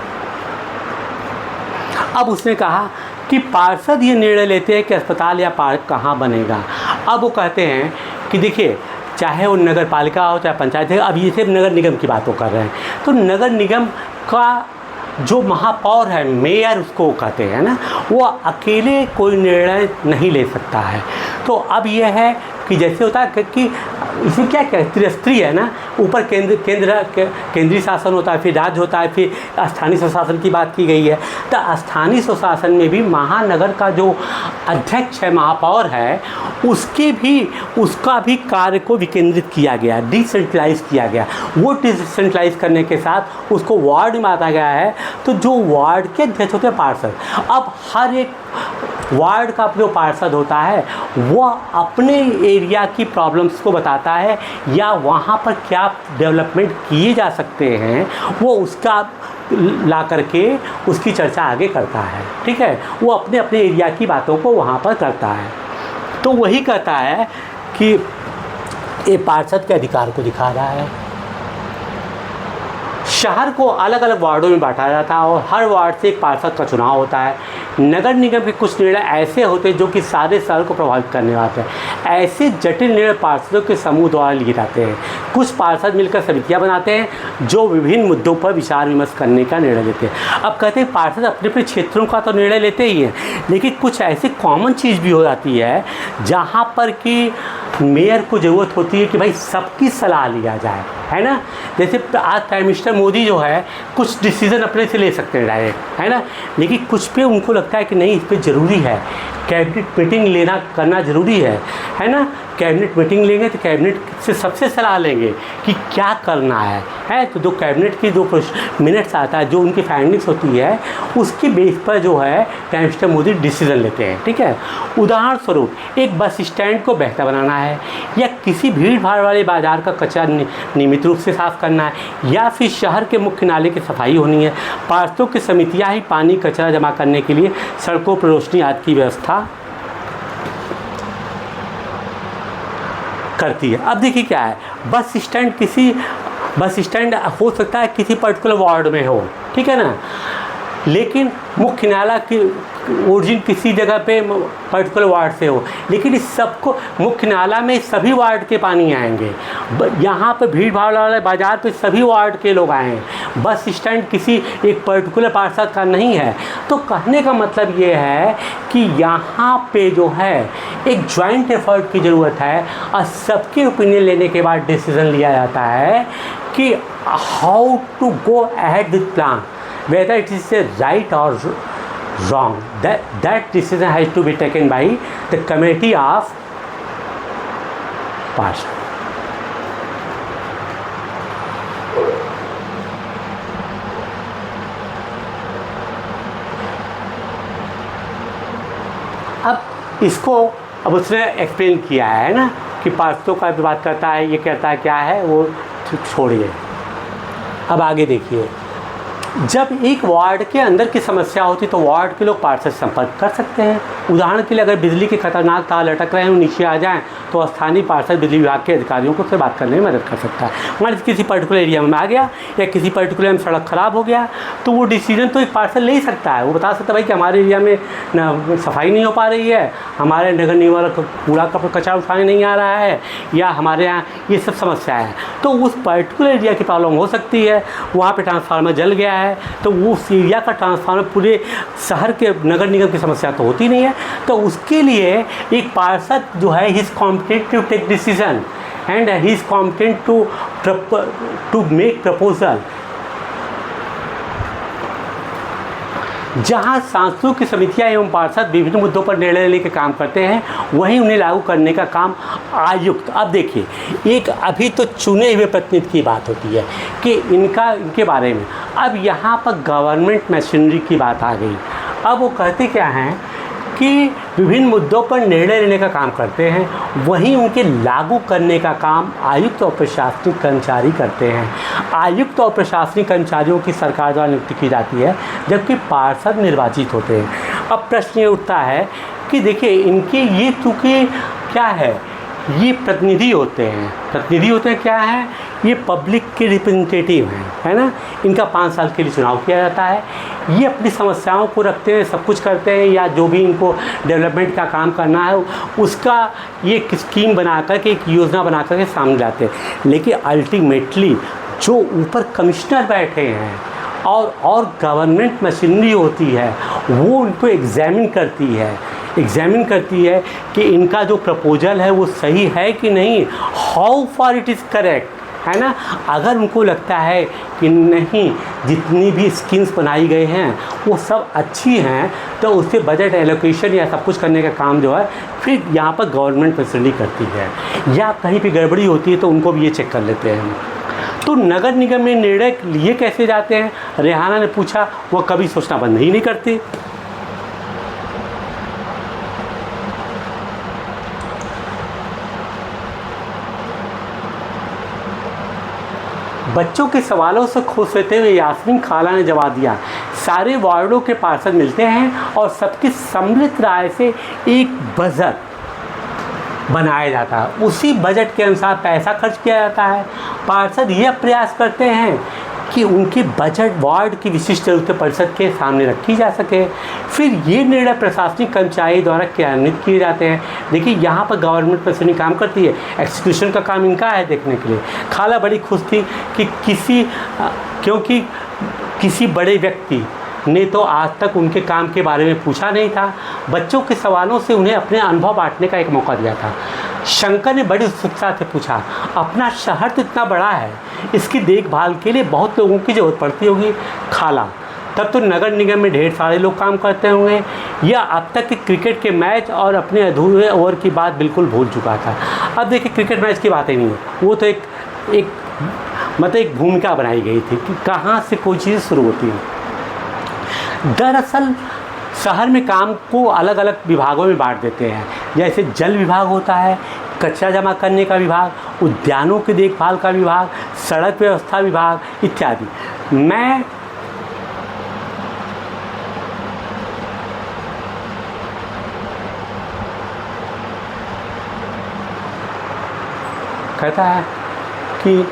अब उसने कहा कि पार्षद ये निर्णय लेते हैं कि अस्पताल या पार्क कहाँ बनेगा। अब वो कहते हैं कि देखिए, चाहे वो नगर पालिका हो चाहे पंचायत है, अब ये सिर्फ नगर निगम की बात वो कर रहे हैं, तो नगर निगम का जो महापौर है, मेयर उसको कहते हैं ना, वो अकेले कोई निर्णय नहीं ले सकता है। तो अब यह है कि जैसे होता है कि इसमें क्या क्या त्रिस्तरीय है ना, ऊपर केंद्रीय शासन होता है, फिर राज्य होता है, फिर स्थानीय स्वशासन की बात की गई है। तो स्थानीय स्वशासन में भी महानगर का जो अध्यक्ष है, महापौर है, उसका भी कार्य को विकेंद्रित किया गया, डिसेंट्रलाइज किया गया। वो डिसेंट्रलाइज करने के साथ उसको वार्ड में आता गया है। तो जो वार्ड के अध्यक्ष होते हैं पार्षद, अब हर एक वार्ड का जो पार्षद होता है वो अपने एरिया की प्रॉब्लम्स को बताता है या वहाँ पर क्या डेवलपमेंट किए जा सकते हैं, वो उसका ला करके उसकी चर्चा आगे करता है। ठीक है, वो अपने अपने एरिया की बातों को वहाँ पर करता है। तो वही कहता है कि ये पार्षद के अधिकार को दिखा रहा है। शहर को अलग अलग वार्डों में बांटा जाता है और हर वार्ड से एक पार्षद का चुनाव होता है। नगर निगम के कुछ निर्णय ऐसे होते हैं जो कि सारे शहर को प्रभावित करने वाले हैं। ऐसे जटिल निर्णय पार्षदों के समूह द्वारा लिए जाते हैं। कुछ पार्षद मिलकर समितियां बनाते हैं जो विभिन्न मुद्दों पर विचार विमर्श करने का निर्णय लेते हैं। अब कहते हैं पार्षद अपने अपने क्षेत्रों का तो निर्णय लेते ही हैं, लेकिन कुछ ऐसी कॉमन चीज़ भी हो जाती है जहाँ पर कि मेयर को ज़रूरत होती है कि भाई सबकी सलाह लिया जाए, है ना। जैसे आज प्राइम मिनिस्टर मोदी जो है कुछ डिसीज़न अपने से ले सकते हैं डायरेक्ट, है ना, लेकिन कुछ पे उनको लगता है कि नहीं, इस पर ज़रूरी है, कैबिनेट मीटिंग करना ज़रूरी है ना। कैबिनेट मीटिंग लेंगे तो कैबिनेट से सबसे सलाह लेंगे कि क्या करना है। तो जो कैबिनेट की जो मिनट्स आता है, जो उनकी फाइंडिंग्स होती है, उसके बेस पर जो है प्राइम मिनिस्टर मोदी डिसीजन लेते हैं। ठीक है, उदाहरण स्वरूप एक बस स्टैंड को बेहतर बनाना है, या किसी भीड़ भाड़ वाले बाज़ार का कचरा नियमित रूप से साफ़ करना है, या फिर शहर के मुख्य नाले की सफाई होनी है। पार्षदों की समितियाँ ही पानी कचरा जमा करने के लिए सड़कों पर रोशनी आदि की व्यवस्था करती है। अब देखिए क्या है, बस स्टैंड हो सकता है किसी पर्टिकुलर वार्ड में हो, ठीक है ना, लेकिन मुख्य नाला की ओरिजिन किसी जगह पे पर्टिकुलर वार्ड से हो, लेकिन इस सबको मुख्य नाला में सभी वार्ड के पानी आएंगे। यहाँ पे भीड़ भाड़ वाले बाज़ार पे सभी वार्ड के लोग आए हैं, बस स्टैंड किसी एक पर्टिकुलर पार्षद का नहीं है। तो कहने का मतलब ये है कि यहाँ पे जो है एक जॉइंट एफर्ट की ज़रूरत है और सबके ओपिनियन लेने के बाद डिसीज़न लिया जाता है कि how to go ahead with plan, whether it is a right or wrong. That decision has to be taken by the committee of parshad. अब उसने एक्सप्लेन किया है ना कि पार्षदों का भी बात करता है, ये कहता है क्या है वो छोड़िए। अब आगे देखिए, जब एक वार्ड के अंदर की समस्या होती तो वार्ड के लोग पार्षद से संपर्क कर सकते हैं। उदाहरण के लिए अगर बिजली के खतरनाक तार लटक रहे हैं, नीचे आ जाएं, तो स्थानीय पार्षद बिजली विभाग के अधिकारियों को उससे बात करने में मदद कर सकता है। मान लीजिए किसी पर्टिकुलर एरिया में आ गया या किसी पर्टिकुलर में सड़क ख़राब हो गया, तो वो डिसीजन तो एक पार्षद ले ही सकता है। वो बता सकता है भाई कि हमारे एरिया में न सफाई नहीं हो पा रही है, हमारे नगर निगम कूड़ा कचरा उठाने नहीं आ रहा है, या हमारे यहाँ ये सब समस्या है। तो उस पर्टिकुलर एरिया की प्रॉब्लम हो सकती है। वहाँ पर ट्रांसफार्मर जल गया है, तो उस एरिया का ट्रांसफार्मर पूरे शहर के नगर निगम की समस्या तो होती नहीं है। तो उसके लिए एक पार्षद जो है he is competent to take decision and he is competent to make proposal. जहाँ सांसदों की समितियाँ एवं पार्षद विभिन्न मुद्दों पर निर्णय लेने के काम करते हैं, वहीं उन्हें लागू करने का काम आयुक्त। अब देखिए, एक अभी तो चुने हुए प्रतिनिधि की बात होती है कि इनके बारे में। अब यहाँ पर गवर्नमेंट मशीनरी की बात आ गई। अब वो कहते क्या हैं कि विभिन्न मुद्दों पर निर्णय लेने का काम करते हैं, वहीं उनके लागू करने का काम आयुक्त और प्रशासनिक कर्मचारी करते हैं। आयुक्त और प्रशासनिक कर्मचारियों की सरकार द्वारा नियुक्ति की जाती है, जबकि पार्षद निर्वाचित होते हैं। अब प्रश्न ये उठता है कि देखिए, इनके ये चूँकि क्या है, ये प्रतिनिधि होते हैं क्या है, ये पब्लिक के रिप्रेजेंटेटिव हैं, है ना। इनका 5 साल के लिए चुनाव किया जाता है। ये अपनी समस्याओं को रखते हैं, सब कुछ करते हैं, या जो भी इनको डेवलपमेंट का काम करना है उसका ये एक स्कीम बना कर के, एक योजना बना कर के सामने लाते हैं। लेकिन अल्टीमेटली जो ऊपर कमिश्नर बैठे हैं और गवर्नमेंट मशीनरी होती है, वो उनको एग्जामिन करती है कि इनका जो प्रपोजल है वो सही है कि नहीं, how far it is correct, है ना। अगर उनको लगता है कि नहीं, जितनी भी स्कीम्स बनाई गई हैं वो सब अच्छी हैं, तो उससे बजट एलोकेशन या सब कुछ करने का काम जो है फिर यहाँ पर गवर्नमेंट मशीनरी करती है। या कहीं भी गड़बड़ी होती है तो उनको भी ये चेक कर लेते हैं। तो नगर निगम में निर्णय लिए कैसे जाते हैं, रेहाना ने पूछा। वो कभी सोचना बंद ही नहीं करती। बच्चों के सवालों से खुश होते हुए यास्मीन खाला ने जवाब दिया, सारे वार्डों के पार्षद मिलते हैं और सबकी सम्मिलित राय से एक बजट बनाया जाता है। उसी बजट के अनुसार पैसा खर्च किया जाता है। पार्षद यह प्रयास करते हैं कि उनकी बजट वार्ड की विशिष्ट जरूरतें परिषद के सामने रखी जा सके। फिर ये निर्णय प्रशासनिक कर्मचारी द्वारा क्रियान्वित किए जाते हैं। देखिए, यहाँ पर गवर्नमेंट मशीनरी काम करती है, एक्सिक्यूशन का काम इनका है देखने के लिए। खाला बड़ी खुश थी कि क्योंकि किसी बड़े व्यक्ति ने तो आज तक उनके काम के बारे में पूछा नहीं था। बच्चों के सवालों से उन्हें अपने अनुभव बांटने का एक मौका दिया था। शंकर ने बड़ी उत्सुकता से पूछा, अपना शहर तो इतना बड़ा है, इसकी देखभाल के लिए बहुत लोगों की ज़रूरत पड़ती होगी। खाला, तब तो नगर निगम में ढेर सारे लोग काम करते होंगे। या अब तक के क्रिकेट के मैच और अपने अधूरे ओवर की बात बिल्कुल भूल चुका था। अब देखिए, क्रिकेट मैच की बातें नहीं है, वो तो एक भूमिका बनाई गई थी कि कहाँ से कोई चीज़ शुरू होती है। दरअसल शहर में काम को अलग अलग विभागों में बांट देते हैं। जैसे जल विभाग होता है, कचरा जमा करने का विभाग, उद्यानों की देखभाल का विभाग, सड़क व्यवस्था विभाग इत्यादि। मैं कहता है कि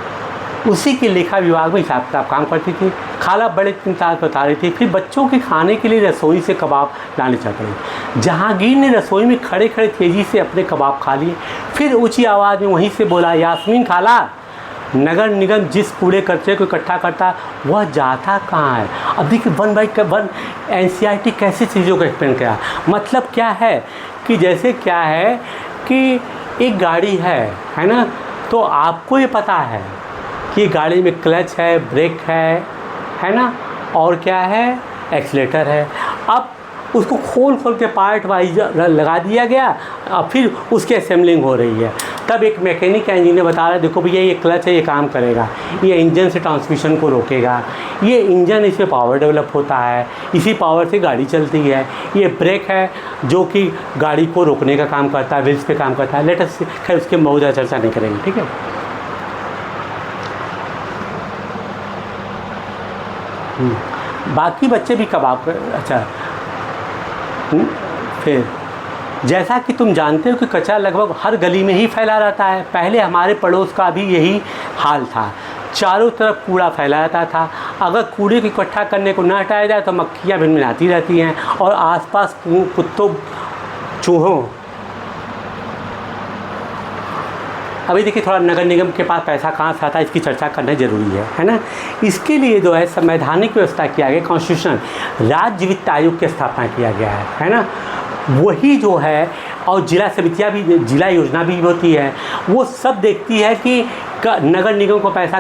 उसी के लेखा विभाग में हिसाब किताब काम करती थी। खाला बड़े चिंता बता रही थी। फिर बच्चों के खाने के लिए रसोई से कबाब लाने चल पड़े। जहांगीर ने रसोई में खड़े खड़े तेज़ी से अपने कबाब खा लिए। फिर ऊंची आवाज़ में वहीं से बोला, यास्मीन खाला, नगर निगम जिस कूड़े कचरे को इकट्ठा करता वह जाता कहाँ है? अब देखिए वन बाई वन NCERT कैसे चीज़ों को एक्सप्लेन किया। मतलब क्या है कि जैसे क्या है कि एक गाड़ी है ना, तो आपको ये पता है कि गाड़ी में क्लच है, ब्रेक है ना, और क्या है, एक्सीलेटर है। अब उसको खोल के पार्ट वाइज लगा दिया गया, अब फिर उसकी असेंबलिंग हो रही है। तब एक मैकेनिक इंजीनियर बता रहा है, देखो भैया ये क्लच है, ये काम करेगा, ये इंजन से ट्रांसमिशन को रोकेगा, ये इंजन इसमें पावर डेवलप होता है, इसी पावर से गाड़ी चलती है, ये ब्रेक है जो कि गाड़ी को रोकने का काम करता है, व्हील्स पे काम करता है। लेट अस, खैर उसके बहुत ज़्यादा चर्चा नहीं करेंगे, ठीक है। बाकी बच्चे भी कबाब, अच्छा फिर जैसा कि तुम जानते हो कि कचरा लगभग हर गली में ही फैला रहता है। पहले हमारे पड़ोस का भी यही हाल था, चारों तरफ कूड़ा फैला रहता था। अगर कूड़े को इकट्ठा करने को न हटाया जाए तो मक्खियाँ भिनभिनाती रहती हैं और आसपास कुत्तों, चूहों। अभी देखिए थोड़ा नगर निगम के पास पैसा कहाँ से आता है, इसकी चर्चा करना ज़रूरी है ना। इसके लिए जो है संवैधानिक व्यवस्था किया गया, कॉन्स्टिट्यूशन, राज्य वित्त आयोग की स्थापना किया गया है ना। वही जो है, और जिला समितियाँ भी, जिला योजना भी होती है, वो सब देखती है कि नगर निगम को पैसा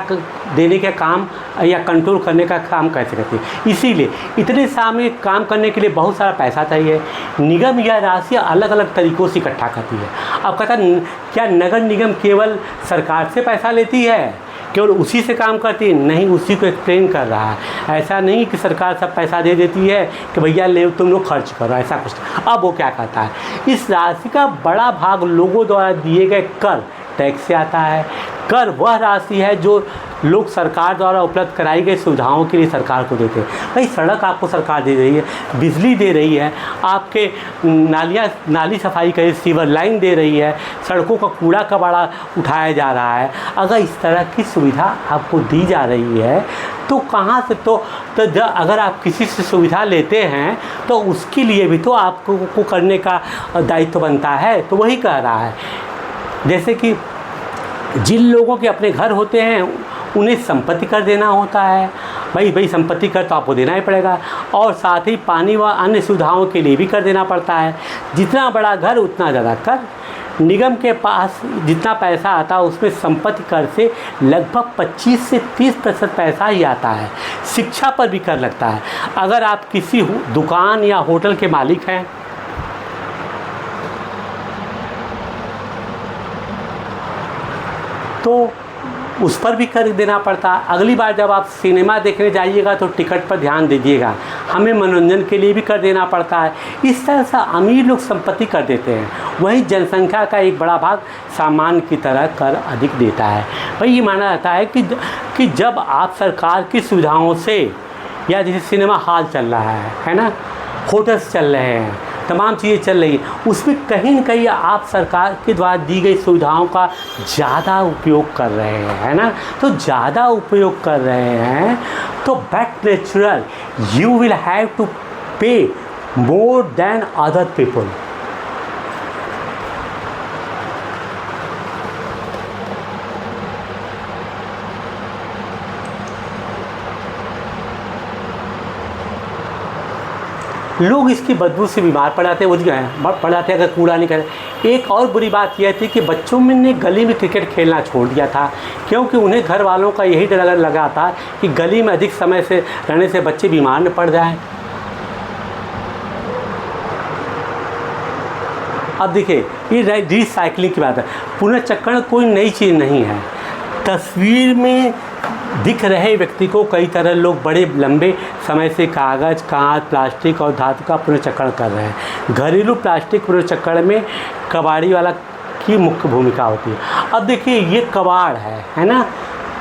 देने का काम या कंट्रोल करने का काम कैसे करती है। इसीलिए इतने सामने काम करने के लिए बहुत सारा पैसा चाहिए। निगम यह राशि अलग अलग तरीक़ों से इकट्ठा करती है। अब कहता क्या नगर निगम केवल सरकार से पैसा लेती है, केवल उसी से काम करती है? नहीं, उसी को एक्सप्लेन कर रहा है। ऐसा नहीं कि सरकार सब पैसा दे देती है कि भैया ले तुम लोग खर्च करो, ऐसा कुछ। अब वो क्या कहता है, इस राशि का बड़ा भाग लोगों द्वारा दिए गए कर, टैक्स से आता है। कर वह राशि है जो लोग सरकार द्वारा उपलब्ध कराई गई सुविधाओं के लिए सरकार को देते हैं। भाई सड़क आपको सरकार दे रही है, बिजली दे रही है, आपके नाली सफाई का सीवर लाइन दे रही है, सड़कों का कूड़ा कबाड़ा उठाया जा रहा है। अगर इस तरह की सुविधा आपको दी जा रही है तो कहाँ से, तो अगर आप किसी से सुविधा लेते हैं तो उसके लिए भी तो आपको करने का दायित्व बनता है। तो वही कह रहा है, जैसे कि जिन लोगों के अपने घर होते हैं उन्हें संपत्ति कर देना होता है। भाई संपत्ति कर तो आपको देना ही पड़ेगा, और साथ ही पानी व अन्य सुविधाओं के लिए भी कर देना पड़ता है। जितना बड़ा घर उतना ज़्यादा कर। निगम के पास जितना पैसा आता है उसमें संपत्ति कर से लगभग 25 से 30% पैसा ही आता है। शिक्षा पर भी कर लगता है। अगर आप किसी दुकान या होटल के मालिक हैं तो उस पर भी कर देना पड़ता है। अगली बार जब आप सिनेमा देखने जाइएगा तो टिकट पर ध्यान दीजिएगा, हमें मनोरंजन के लिए भी कर देना पड़ता है। इस तरह से अमीर लोग संपत्ति कर देते हैं, वहीं जनसंख्या का एक बड़ा भाग सामान्य की तरह कर अधिक देता है। भाई ये माना जाता है कि जब आप सरकार की सुविधाओं से, या जैसे सिनेमा हॉल चल रहा है ना, होटल्स चल रहे हैं, तमाम चीज़ें चल रही हैं, उसमें कहीं न कहीं आप सरकार के द्वारा दी गई सुविधाओं का ज़्यादा उपयोग कर रहे हैं, है ना। तो ज़्यादा उपयोग कर रहे हैं तो that natural you will have to pay more then other people. लोग इसकी बदबू से बीमार पड़ जाते हैं, पड़ जाते हैं अगर कूड़ा नहीं करें। एक और बुरी बात यह थी कि बच्चों में ने गली में क्रिकेट खेलना छोड़ दिया था, क्योंकि उन्हें घर वालों का यही डर लगा था कि गली में अधिक समय से रहने से बच्चे बीमार न पड़ जाएं। अब देखिए ये रिसाइकलिंग की बात है। पुनर्चक्रण कोई नई चीज़ नहीं है। तस्वीर में दिख रहे व्यक्ति को कई तरह लोग बड़े लंबे समय से कागज़, कांच, प्लास्टिक और धातु का पुनर्चक्रण कर रहे हैं। घरेलू प्लास्टिक पुनर्चक्रण में कबाड़ी वाला की मुख्य भूमिका होती है। अब देखिए ये कबाड़ है ना,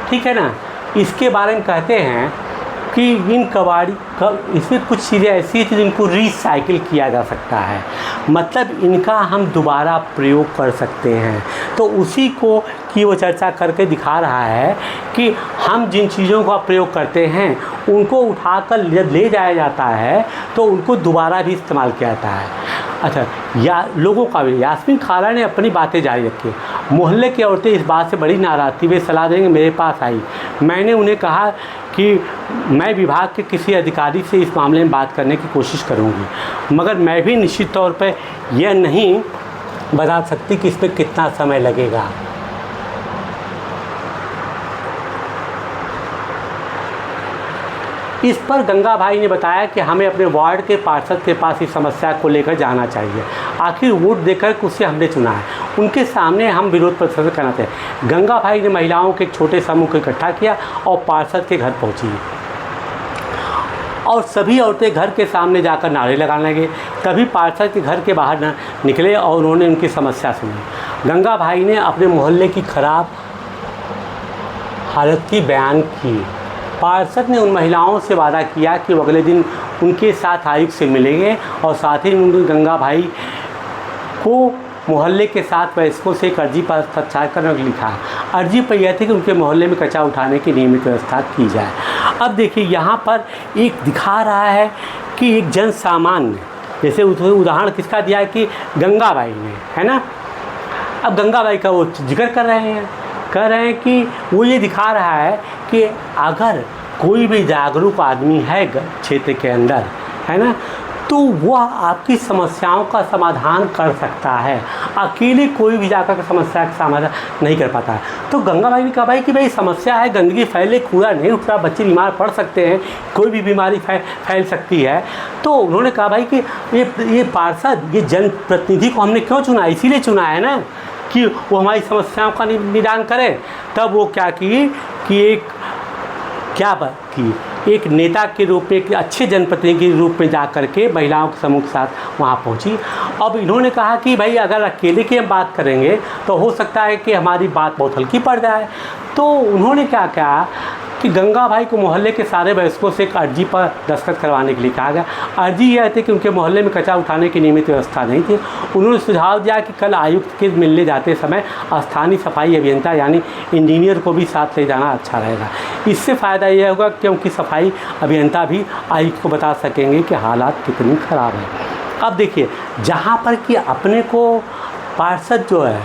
ठीक है ना। इसके बारे में कहते हैं कि इन कबाड़ी इसमें कुछ चीज़ें ऐसी थी जिनको रिसाइकिल किया जा सकता है, मतलब इनका हम दोबारा प्रयोग कर सकते हैं। तो उसी को की वो चर्चा करके दिखा रहा है कि हम जिन चीज़ों का प्रयोग करते हैं उनको उठाकर जब ले जाया जाता है तो उनको दोबारा भी इस्तेमाल किया जाता है। अच्छा, या लोगों का भी, यास्मीन खाला ने अपनी बातें जारी रखी। मोहल्ले की औरतें इस बात से बड़ी नाराज़ थी, वे सलाह देंगे मेरे पास आई। मैंने उन्हें कहा कि मैं विभाग के किसी अधिकारी से इस मामले में बात करने की कोशिश करूंगी, मगर मैं भी निश्चित तौर पर यह नहीं बता सकती कि इसमें कितना समय लगेगा। इस पर गंगा भाई ने बताया कि हमें अपने वार्ड के पार्षद के पास इस समस्या को लेकर जाना चाहिए। आखिर वोट देकर उसे हमने चुना है, उनके सामने हम विरोध प्रदर्शन करना चाहिए। गंगा भाई ने महिलाओं के एक छोटे समूह को इकट्ठा किया और पार्षद के घर पहुंची और सभी औरतें घर के सामने जाकर नारे लगाने लगे। तभी पार्षद के घर के बाहर निकले और उन्होंने उनकी समस्या सुनी। गंगा भाई ने अपने मोहल्ले की खराब हालत की बयान की। पार्षद ने उन महिलाओं से वादा किया कि वो अगले दिन उनके साथ आयुक्त से मिलेंगे और साथ ही उन्होंने गंगा भाई को मोहल्ले के साथ वयस्कों से एक अर्जी पर हस्ताक्षर करने को लिखा। अर्जी पर यह थी कि उनके मोहल्ले में कचरा उठाने की नियमित व्यवस्था की जाए। अब देखिए यहाँ पर एक दिखा रहा है कि एक जन सामान्य, जैसे उदाहरण किसका दिया है कि गंगा बाई ने, है ना। अब गंगा बाई का वो जिक्र कर रहे हैं कि वो ये दिखा रहा है कि अगर कोई भी जागरूक आदमी है क्षेत्र के अंदर, है ना, तो वह आपकी समस्याओं का समाधान कर सकता है। अकेले कोई भी जाकर समस्या का समाधान नहीं कर पाता। तो गंगा भाई ने कहा भाई कि भाई समस्या है, गंदगी फैले, कूड़ा नहीं उठ रहा, बच्चे बीमार पड़ सकते हैं, कोई भी बीमारी फैल सकती है। तो उन्होंने कहा भाई कि ये पार्षद, ये जनप्रतिनिधि को हमने क्यों चुना, इसीलिए चुना है ना कि वो हमारी समस्याओं का निदान करें। तब वो क्या की कि एक नेता के रूप में, एक अच्छे जनप्रतिनिधि के रूप में जा कर के महिलाओं के समूह के साथ वहाँ पहुँची। अब इन्होंने कहा कि भाई अगर अकेले की हम बात करेंगे तो हो सकता है कि हमारी बात बहुत हल्की पड़ जाए। तो उन्होंने क्या कहा कि गंगा भाई को मोहल्ले के सारे वयस्कों से एक अर्जी पर दस्तखत करवाने के लिए कहा गया। अर्जी यह थी कि उनके मोहल्ले में कचरा उठाने की नियमित व्यवस्था नहीं थी। उन्होंने सुझाव दिया कि कल आयुक्त के मिलने जाते समय स्थानीय सफाई अभियंता यानी इंजीनियर को भी साथ ले जाना अच्छा रहेगा। इससे फ़ायदा यह होगा क्योंकि सफाई अभियंता भी आयुक्त को बता सकेंगे कि हालात कितनी ख़राब है। अब देखिए, जहाँ पर कि अपने को पार्षद जो है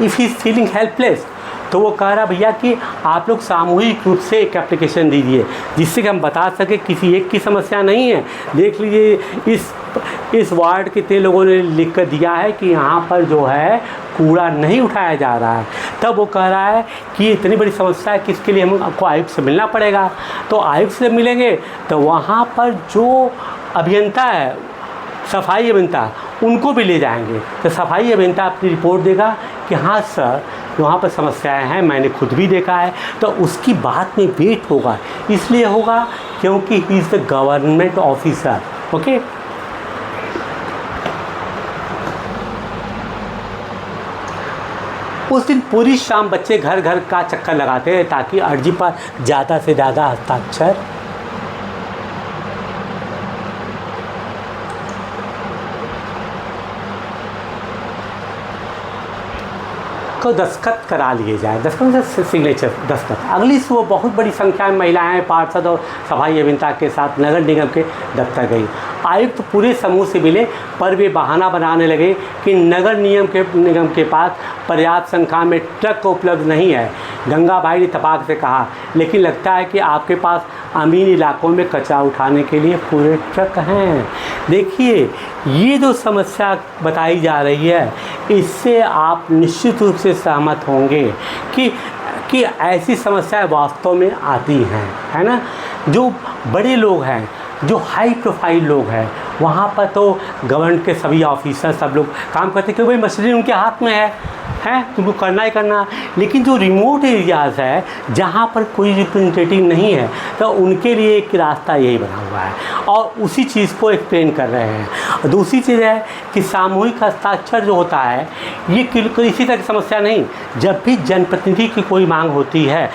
if he is feeling helpless, तो वो कह रहा भैया कि आप लोग सामूहिक रूप से एक एप्लीकेशन दीजिए जिससे कि हम बता सकें किसी एक की समस्या नहीं है। देख लीजिए इस वार्ड के कितने लोगों ने लिख कर दिया है कि यहाँ पर जो है कूड़ा नहीं उठाया जा रहा है। तब वो कह रहा है कि इतनी बड़ी समस्या है कि इसके लिए हमको आयुक्त से मिलना पड़ेगा। तो आयुक्त से मिलेंगे तो वहाँ पर जो अभियंता है, सफाई अभियंता, उनको भी ले जाएंगे। तो सफाई अभियंता अपनी रिपोर्ट देगा कि हाँ सर वहाँ पर समस्याएं हैं, मैंने खुद भी देखा है। तो उसकी बात में वेट होगा, इसलिए होगा क्योंकि he is the government officer. Okay, उस दिन पूरी शाम बच्चे घर घर का चक्कर लगाते हैं ताकि अर्जी पर ज़्यादा से ज़्यादा हस्ताक्षर को दस्तखत करा लिए जाए। दस्तखत से सिग्नेचर दस्तखत। अगली सुबह बहुत बड़ी संख्या में महिलाएं पार्षद और सफाई अभियंता के साथ नगर निगम के दफ्तर गई। आयुक्त पूरे समूह से मिले पर वे बहाना बनाने लगे कि नगर निगम के पास पर्याप्त संख्या में ट्रक उपलब्ध नहीं है। गंगा भाई ने तपाक से कहा, लेकिन लगता है कि आपके पास अमीर इलाकों में कचरा उठाने के लिए पूरे ट्रक हैं। देखिए, ये जो समस्या बताई जा रही है इससे आप निश्चित रूप से सहमत होंगे कि ऐसी समस्याएं वास्तव में आती हैं, है ना। जो बड़े लोग हैं, जो हाई प्रोफाइल लोग हैं, वहाँ पर तो गवर्नमेंट के सभी ऑफिसर सब लोग काम करते क्योंकि भाई मशीनरी उनके हाथ में है तुमको करना ही करना। लेकिन जो रिमोट एरियाज़ है जहाँ पर कोई रिप्रेजेंटेटिव नहीं है तो उनके लिए एक रास्ता यही बना हुआ है और उसी चीज़ को एक्सप्लेन कर रहे हैं। दूसरी चीज़ है कि सामूहिक हस्ताक्षर जो होता है ये किसी तरह की समस्या नहीं। जब भी जनप्रतिनिधि की कोई मांग होती है,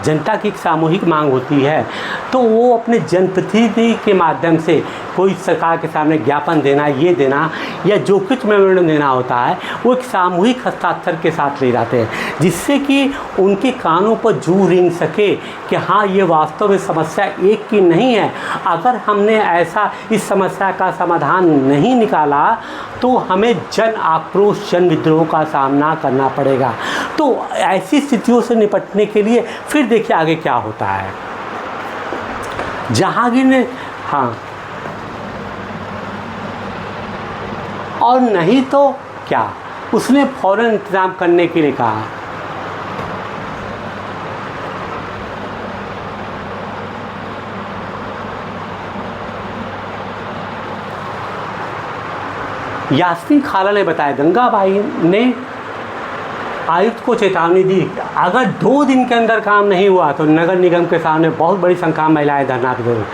जनता की एक सामूहिक मांग होती है तो वो अपने जनप्रतिनिधि के माध्यम से कोई सरकार के सामने ज्ञापन देना, ये देना या जो कुछ मेमोरेंडम देना होता है वो एक सामूहिक हस्ताक्षर के साथ ले जाते हैं, जिससे कि उनके कानों पर जू रेंग सके कि हाँ, ये वास्तव में समस्या एक की नहीं है। अगर हमने ऐसा इस समस्या का समाधान नहीं निकाला तो हमें जन आक्रोश, जन विद्रोह का सामना करना पड़ेगा। तो ऐसी स्थितियों से निपटने के लिए फिर देखिए आगे क्या होता है। जहांगीर ने, हाँ, और नहीं तो क्या, उसने फौरन इंतजाम करने के लिए कहा। यास्मीन खाला ने बताया, गंगाबाई ने आयुक्त को चेतावनी दी, अगर 2 दिन के अंदर काम नहीं हुआ तो नगर निगम के सामने बहुत बड़ी संख्या में महिलाएं धरना देंगी।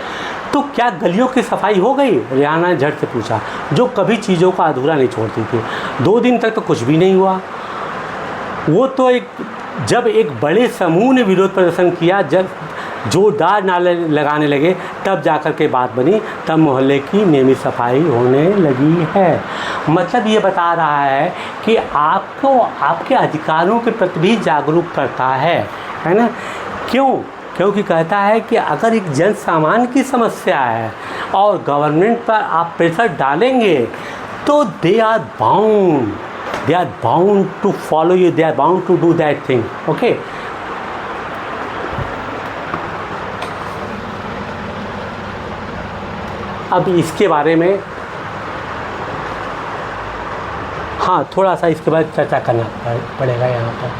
तो क्या गलियों की सफाई हो गई? रियाना ने झट से पूछा, जो कभी चीज़ों का अधूरा नहीं छोड़ती थी। 2 दिन तक तो कुछ भी नहीं हुआ। वो तो जब एक बड़े समूह ने विरोध प्रदर्शन किया, जब जोरदार नारे लगाने लगे, तब जाकर के बात बनी, तब मोहल्ले की नियमित सफाई होने लगी है। मतलब ये बता रहा है कि आपको आपके अधिकारों के प्रति भी जागरूक करता है ना। क्यों? क्योंकि कहता है कि अगर एक जन सामान्य की समस्या है और गवर्नमेंट पर आप प्रेशर डालेंगे तो they are bound to follow you, they are bound to do that thing. Okay, अब इसके बारे में हाँ थोड़ा सा इसके बाद चर्चा करना पड़ेगा यहाँ पर।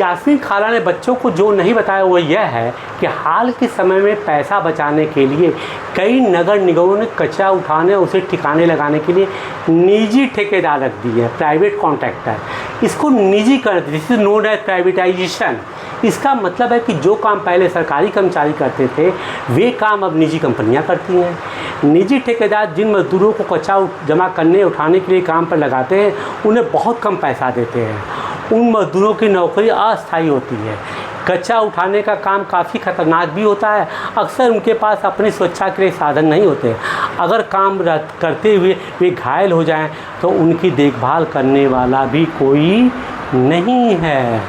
यास्मीन खाला ने बच्चों को जो नहीं बताया वो यह है कि हाल के समय में पैसा बचाने के लिए कई नगर निगमों ने कचरा उठाने और उसे ठिकाने लगाने के लिए निजी ठेकेदार रख दिए हैं, प्राइवेट कॉन्ट्रैक्टर। इसको निजी कर दिया, this is known as privatisation. इसका मतलब है कि जो काम पहले सरकारी कर्मचारी करते थे वे काम अब निजी कंपनियां करती हैं। निजी ठेकेदार जिन मजदूरों को कचरा जमा करने उठाने के लिए काम पर लगाते हैं उन्हें बहुत कम पैसा देते हैं। उन मजदूरों की नौकरी अस्थायी होती है। कचरा उठाने का काम काफ़ी खतरनाक भी होता है। अक्सर उनके पास अपनी सुरक्षा के लिए साधन नहीं होते। अगर काम करते हुए वे घायल हो जाएं तो उनकी देखभाल करने वाला भी कोई नहीं है।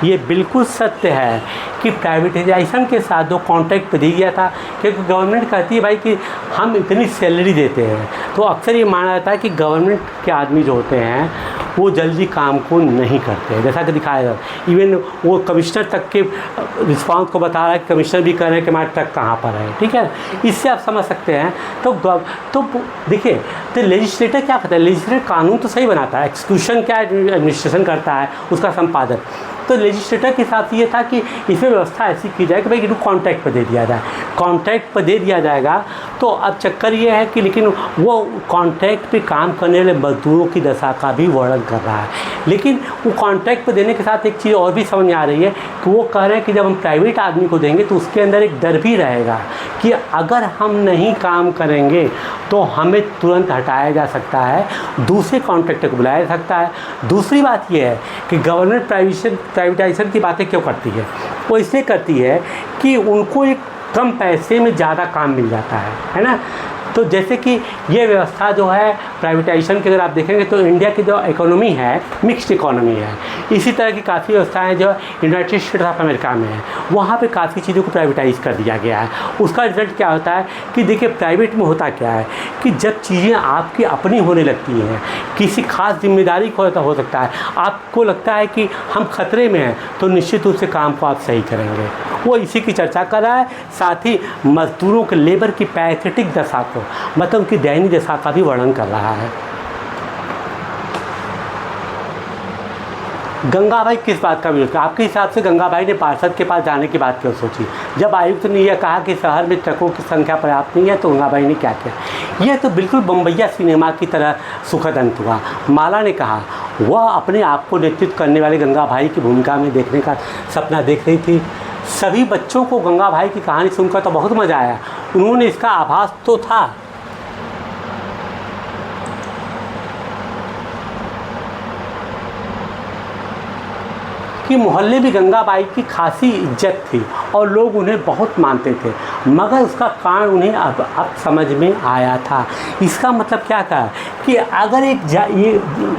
ये बिल्कुल सत्य है कि प्राइवेटाइजेशन के साथ जो कॉन्ट्रैक्ट पे दिया था, क्योंकि गवर्नमेंट कहती है भाई कि हम इतनी सैलरी देते हैं, तो अक्सर ये माना जाता है कि गवर्नमेंट के आदमी जो होते हैं वो जल्दी काम को नहीं करते, जैसा कि दिखाया जाता। इवन वो कमिश्नर तक के रिस्पॉन्स को बता रहा है कि कमिश्नर भी कह रहे हैं कि हमारा ट्रक कहाँ पर है। ठीक है, इससे आप समझ सकते हैं। तो देखिए, तो लेजिस्लेटर क्या करता है? लेजिस्लेटर कानून तो सही बनाता है, एक्सक्यूशन क्या एडमिनिस्ट्रेशन करता है, उसका संपादन। तो लेजिस्लेटर के साथ ये था कि इसमें व्यवस्था ऐसी की जाए कि भाई कॉन्ट्रैक्ट पर दे दिया जाए। कॉन्ट्रैक्ट पर दे दिया जाएगा तो अब चक्कर ये है कि लेकिन वो कॉन्ट्रैक्ट पे काम करने वाले मजदूरों की दशा का भी वर्णन कर रहा है। लेकिन वो कॉन्ट्रैक्ट पर देने के साथ एक चीज़ और भी समझ में आ रही है कि वो कह रहे हैं कि जब हम प्राइवेट आदमी को देंगे तो उसके अंदर एक डर भी रहेगा कि अगर हम नहीं काम करेंगे तो हमें तुरंत हटाया जा सकता है, दूसरे कॉन्ट्रैक्टर को बुलाया जा सकता है। दूसरी बात यह है कि गवर्नमेंट प्राइवेटाइजेशन की बातें क्यों करती है? वो इसलिए करती है कि उनको एक कम पैसे में ज़्यादा काम मिल जाता है ना। तो जैसे कि ये व्यवस्था जो है प्राइवेटाइजेशन की अगर आप देखेंगे तो इंडिया की जो इकोनॉमी है मिक्स्ड इकोनॉमी है। इसी तरह की काफ़ी व्यवस्थाएं जो यूनाइटेड स्टेट्स ऑफ अमेरिका में है, वहाँ पे काफ़ी चीज़ों को प्राइवेटाइज कर दिया गया है। उसका रिजल्ट क्या होता है कि देखिए प्राइवेट में होता क्या है कि जब चीज़ें आपकी अपनी होने लगती हैं, किसी खास जिम्मेदारी को हो सकता है, आपको लगता है कि हम खतरे में हैं, तो निश्चित रूप से काम को आप सही करेंगे। वो इसी की चर्चा कर रहा है। साथ ही मजदूरों के लेबर की पैथेटिक दशा को, मतलब उनकी दयनीय दशा का भी वर्णन कर रहा है। गंगाबाई किस बात का विरोध? आपके हिसाब से गंगाबाई ने पार्षद के पास जाने की बात क्यों सोची? जब आयुक्त ने यह कहा कि शहर में ट्रकों की संख्या पर्याप्त नहीं है तो गंगाबाई ने क्या किया? यह तो बिल्कुल बम्बैया सिनेमा की तरह सुखद अंत हुआ। माला ने कहा वह अपने आप को नेतृत्व करने वाले गंगाबाई की भूमिका में देखने का सपना देख रही थी। सभी बच्चों को गंगाबाई की कहानी सुनकर तो बहुत मज़ा आया। उन्होंने इसका आभास तो था कि मोहल्ले में गंगाबाई की खासी इज्जत थी और लोग उन्हें बहुत मानते थे, मगर उसका कारण उन्हें अब समझ में आया था। इसका मतलब क्या था कि अगर ये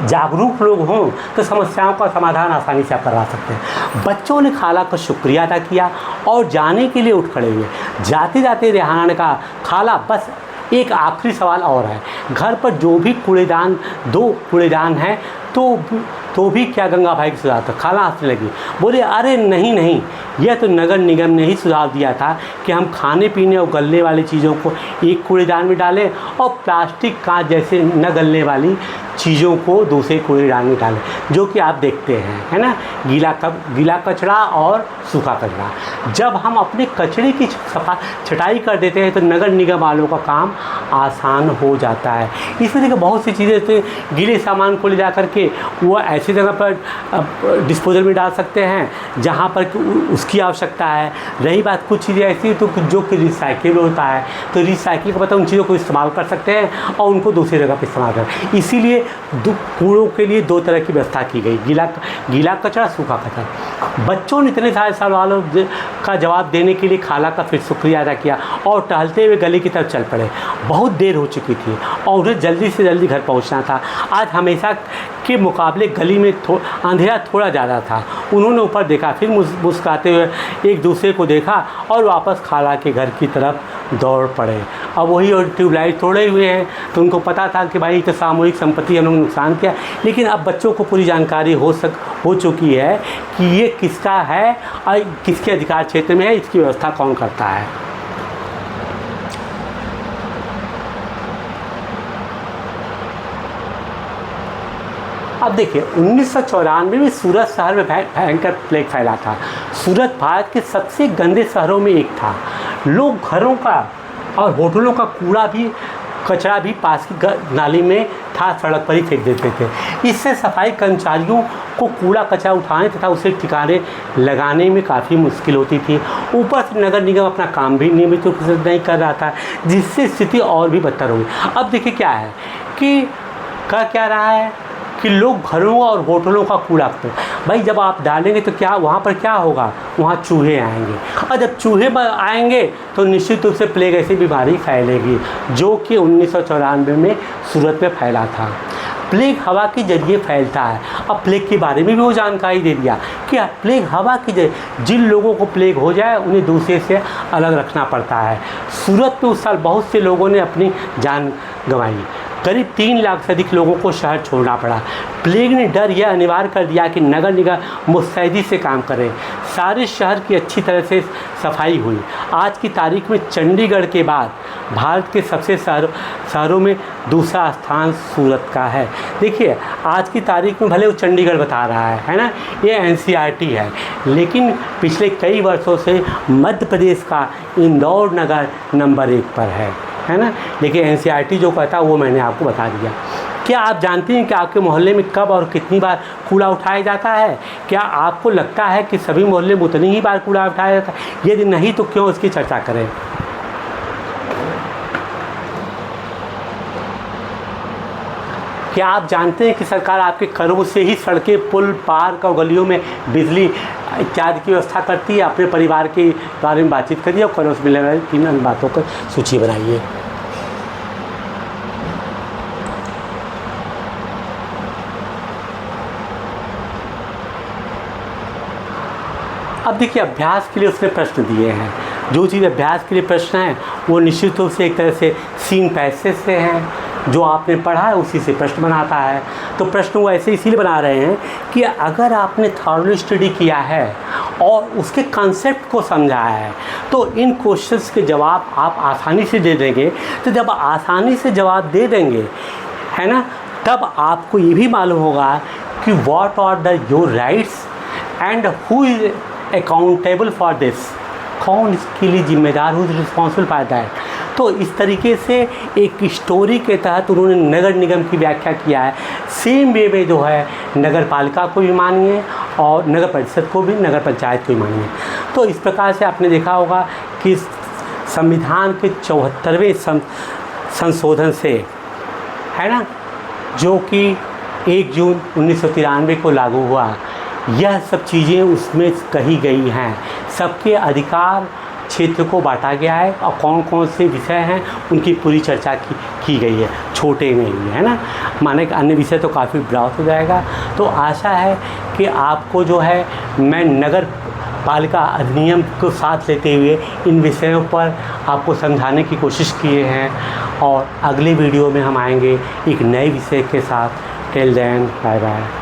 जागरूक लोग हों तो समस्याओं का समाधान आसानी से आप करवा सकते हैं। बच्चों ने खाला का शुक्रिया अदा किया और जाने के लिए उठ खड़े हुए। जाते जाते रेहाना ने कहा, खाला बस एक आखिरी सवाल और है, घर पर जो भी कूड़ेदान 2 कूड़ेदान हैं तो भी क्या गंगाबाई की सुझाव था? खाला हंसने लगी, बोले, अरे नहीं नहीं, यह तो नगर निगम ने ही सुझाव दिया था कि हम खाने पीने और गलने वाली चीज़ों को एक कूड़ेदान में डालें और प्लास्टिक कांच जैसे न गलने वाली चीज़ों को दूसरे कूड़ेदान में डालें, जो कि आप देखते हैं, है ना, गीला कचरा और सूखा कचरा। जब हम अपने कचरे की छटाई कर देते हैं तो नगर निगम वालों का काम आसान हो जाता है। इसमें देखिए बहुत सी चीज़ें तो गीले सामान को ले जा करके वो ऐसी जगह पर डिस्पोजल में डाल सकते हैं जहाँ पर उसकी आवश्यकता है। रही बात कुछ चीज़ें ऐसी तो जो कि रिसाइकिल होता है, तो रिसाइकिल का मतलब उन चीज़ों को इस्तेमाल कर सकते हैं और उनको दूसरी जगह पर इस्तेमाल करें। इसीलिए कूड़ों के लिए 2 तरह की व्यवस्था की गई, गीला कचरा, सूखा कचरा। बच्चों ने इतने सारे सवालों का जवाब देने के लिए खाला का फिर शुक्रिया अदा किया और टहलते हुए गली की तरफ चल पड़े। बहुत देर हो चुकी थी और उन्हें जल्दी से जल्दी घर पहुंचना था। आज हमेशा के मुकाबले गली में अंधेरा थोड़ा ज़्यादा था। उन्होंने ऊपर देखा, फिर मुस्कुराते हुए एक दूसरे को देखा और वापस खाला के घर की तरफ दौड़ पड़े। अब वही और ट्यूबलाइट तोड़े हुए हैं तो उनको पता था कि भाई तो सामूहिक संपत्ति हम लोग नुकसान किया, लेकिन अब बच्चों को पूरी जानकारी हो चुकी है कि ये किसका है और किसके अधिकार क्षेत्र में है, इसकी व्यवस्था कौन करता है। अब देखिए 1994 में सूरत शहर में भयंकर प्लेग फैला था। सूरत भारत के सबसे गंदे शहरों में एक था। लोग घरों का और होटलों का कचरा भी पास की नाली में था, सड़क पर ही फेंक देते थे। इससे सफाई कर्मचारियों को कूड़ा कचरा उठाने तथा उसे ठिकाने लगाने में काफ़ी मुश्किल होती थी। ऊपर से नगर निगम अपना काम भी नियमित रूप से नहीं कर रहा था, जिससे स्थिति और भी बदतर हुई। अब देखिए क्या है कि क्या रहा है कि लोग घरों और होटलों का कूड़ा भाई जब आप डालेंगे तो क्या वहाँ पर क्या होगा, वहाँ चूहे आएंगे और जब चूहे आएंगे तो निश्चित रूप से प्लेग ऐसी बीमारी फैलेगी, जो कि 1994 में सूरत में फैला था। प्लेग हवा के जरिए फैलता है। अब प्लेग के बारे में भी वो जानकारी दे दिया कि प्लेग हवा के जरिए, जिन लोगों को प्लेग हो जाए उन्हें दूसरे से अलग रखना पड़ता है। सूरत में उस साल बहुत से लोगों ने अपनी जान गंवाई। करीब 3 लाख से अधिक लोगों को शहर छोड़ना पड़ा। प्लेग ने डर यह अनिवार्य कर दिया कि नगर निगम मुस्तैदी से काम करे। सारे शहर की अच्छी तरह से सफाई हुई। आज की तारीख में चंडीगढ़ के बाद भारत के सबसे शहरों में दूसरा स्थान सूरत का है। देखिए आज की तारीख में भले वो चंडीगढ़ बता रहा है ना, ये NCERT है, लेकिन पिछले कई वर्षों से मध्य प्रदेश का इंदौर नगर नंबर 1 पर है ना। लेकिन NCERT जो कहता है वो मैंने आपको बता दिया। क्या आप जानते हैं कि आपके मोहल्ले में कब और कितनी बार कूड़ा उठाया जाता है? क्या आपको लगता है कि सभी मोहल्ले में उतनी ही बार कूड़ा उठाया जाता है? यदि नहीं तो क्यों इसकी चर्चा करें। क्या आप जानते हैं कि सरकार आपके करों से ही सड़कें, पुल, पार्क और गलियों में बिजली इत्यादि की व्यवस्था करती है? अपने परिवार के बारे में बातचीत करिए और करों से मिलने वाली 3 बातों की सूची बनाइए। अब देखिए अभ्यास के लिए उसने प्रश्न दिए हैं। जो चीज़ अभ्यास के लिए प्रश्न है वो निश्चित रूप से एक तरह से सीन पैसेज से हैं, जो आपने पढ़ा है उसी से प्रश्न बनाता है। तो प्रश्न वो ऐसे इसीलिए बना रहे हैं कि अगर आपने थॉरली स्टडी किया है और उसके कंसेप्ट को समझा है तो इन क्वेश्चंस के जवाब आप आसानी से दे देंगे। तो जब आसानी से जवाब दे देंगे, है ना, तब आपको ये भी मालूम होगा कि what are the your rights and who is accountable for this, कौन इसके लिए जिम्मेदार, who is responsible for that. तो इस तरीके से एक स्टोरी के तहत उन्होंने नगर निगम की व्याख्या किया है। सेम वे में जो है नगर पालिका को भी मानिए और नगर परिषद को भी, नगर पंचायत को भी मानिए। तो इस प्रकार से आपने देखा होगा कि संविधान के 74वें संशोधन से, है ना, जो कि 1 जून 1993 को लागू हुआ, यह सब चीज़ें उसमें कही गई हैं। सबके अधिकार क्षेत्र को बांटा गया है और कौन कौन से विषय हैं उनकी पूरी चर्चा की गई है, छोटे में ही, है ना। माने कि अन्य विषय तो काफ़ी ब्रॉड हो जाएगा। तो आशा है कि आपको जो है मैं नगर पालिका अधिनियम को साथ लेते हुए इन विषयों पर आपको समझाने की कोशिश किए हैं। और अगले वीडियो में हम आएंगे एक नए विषय के साथ। Till then bye bye.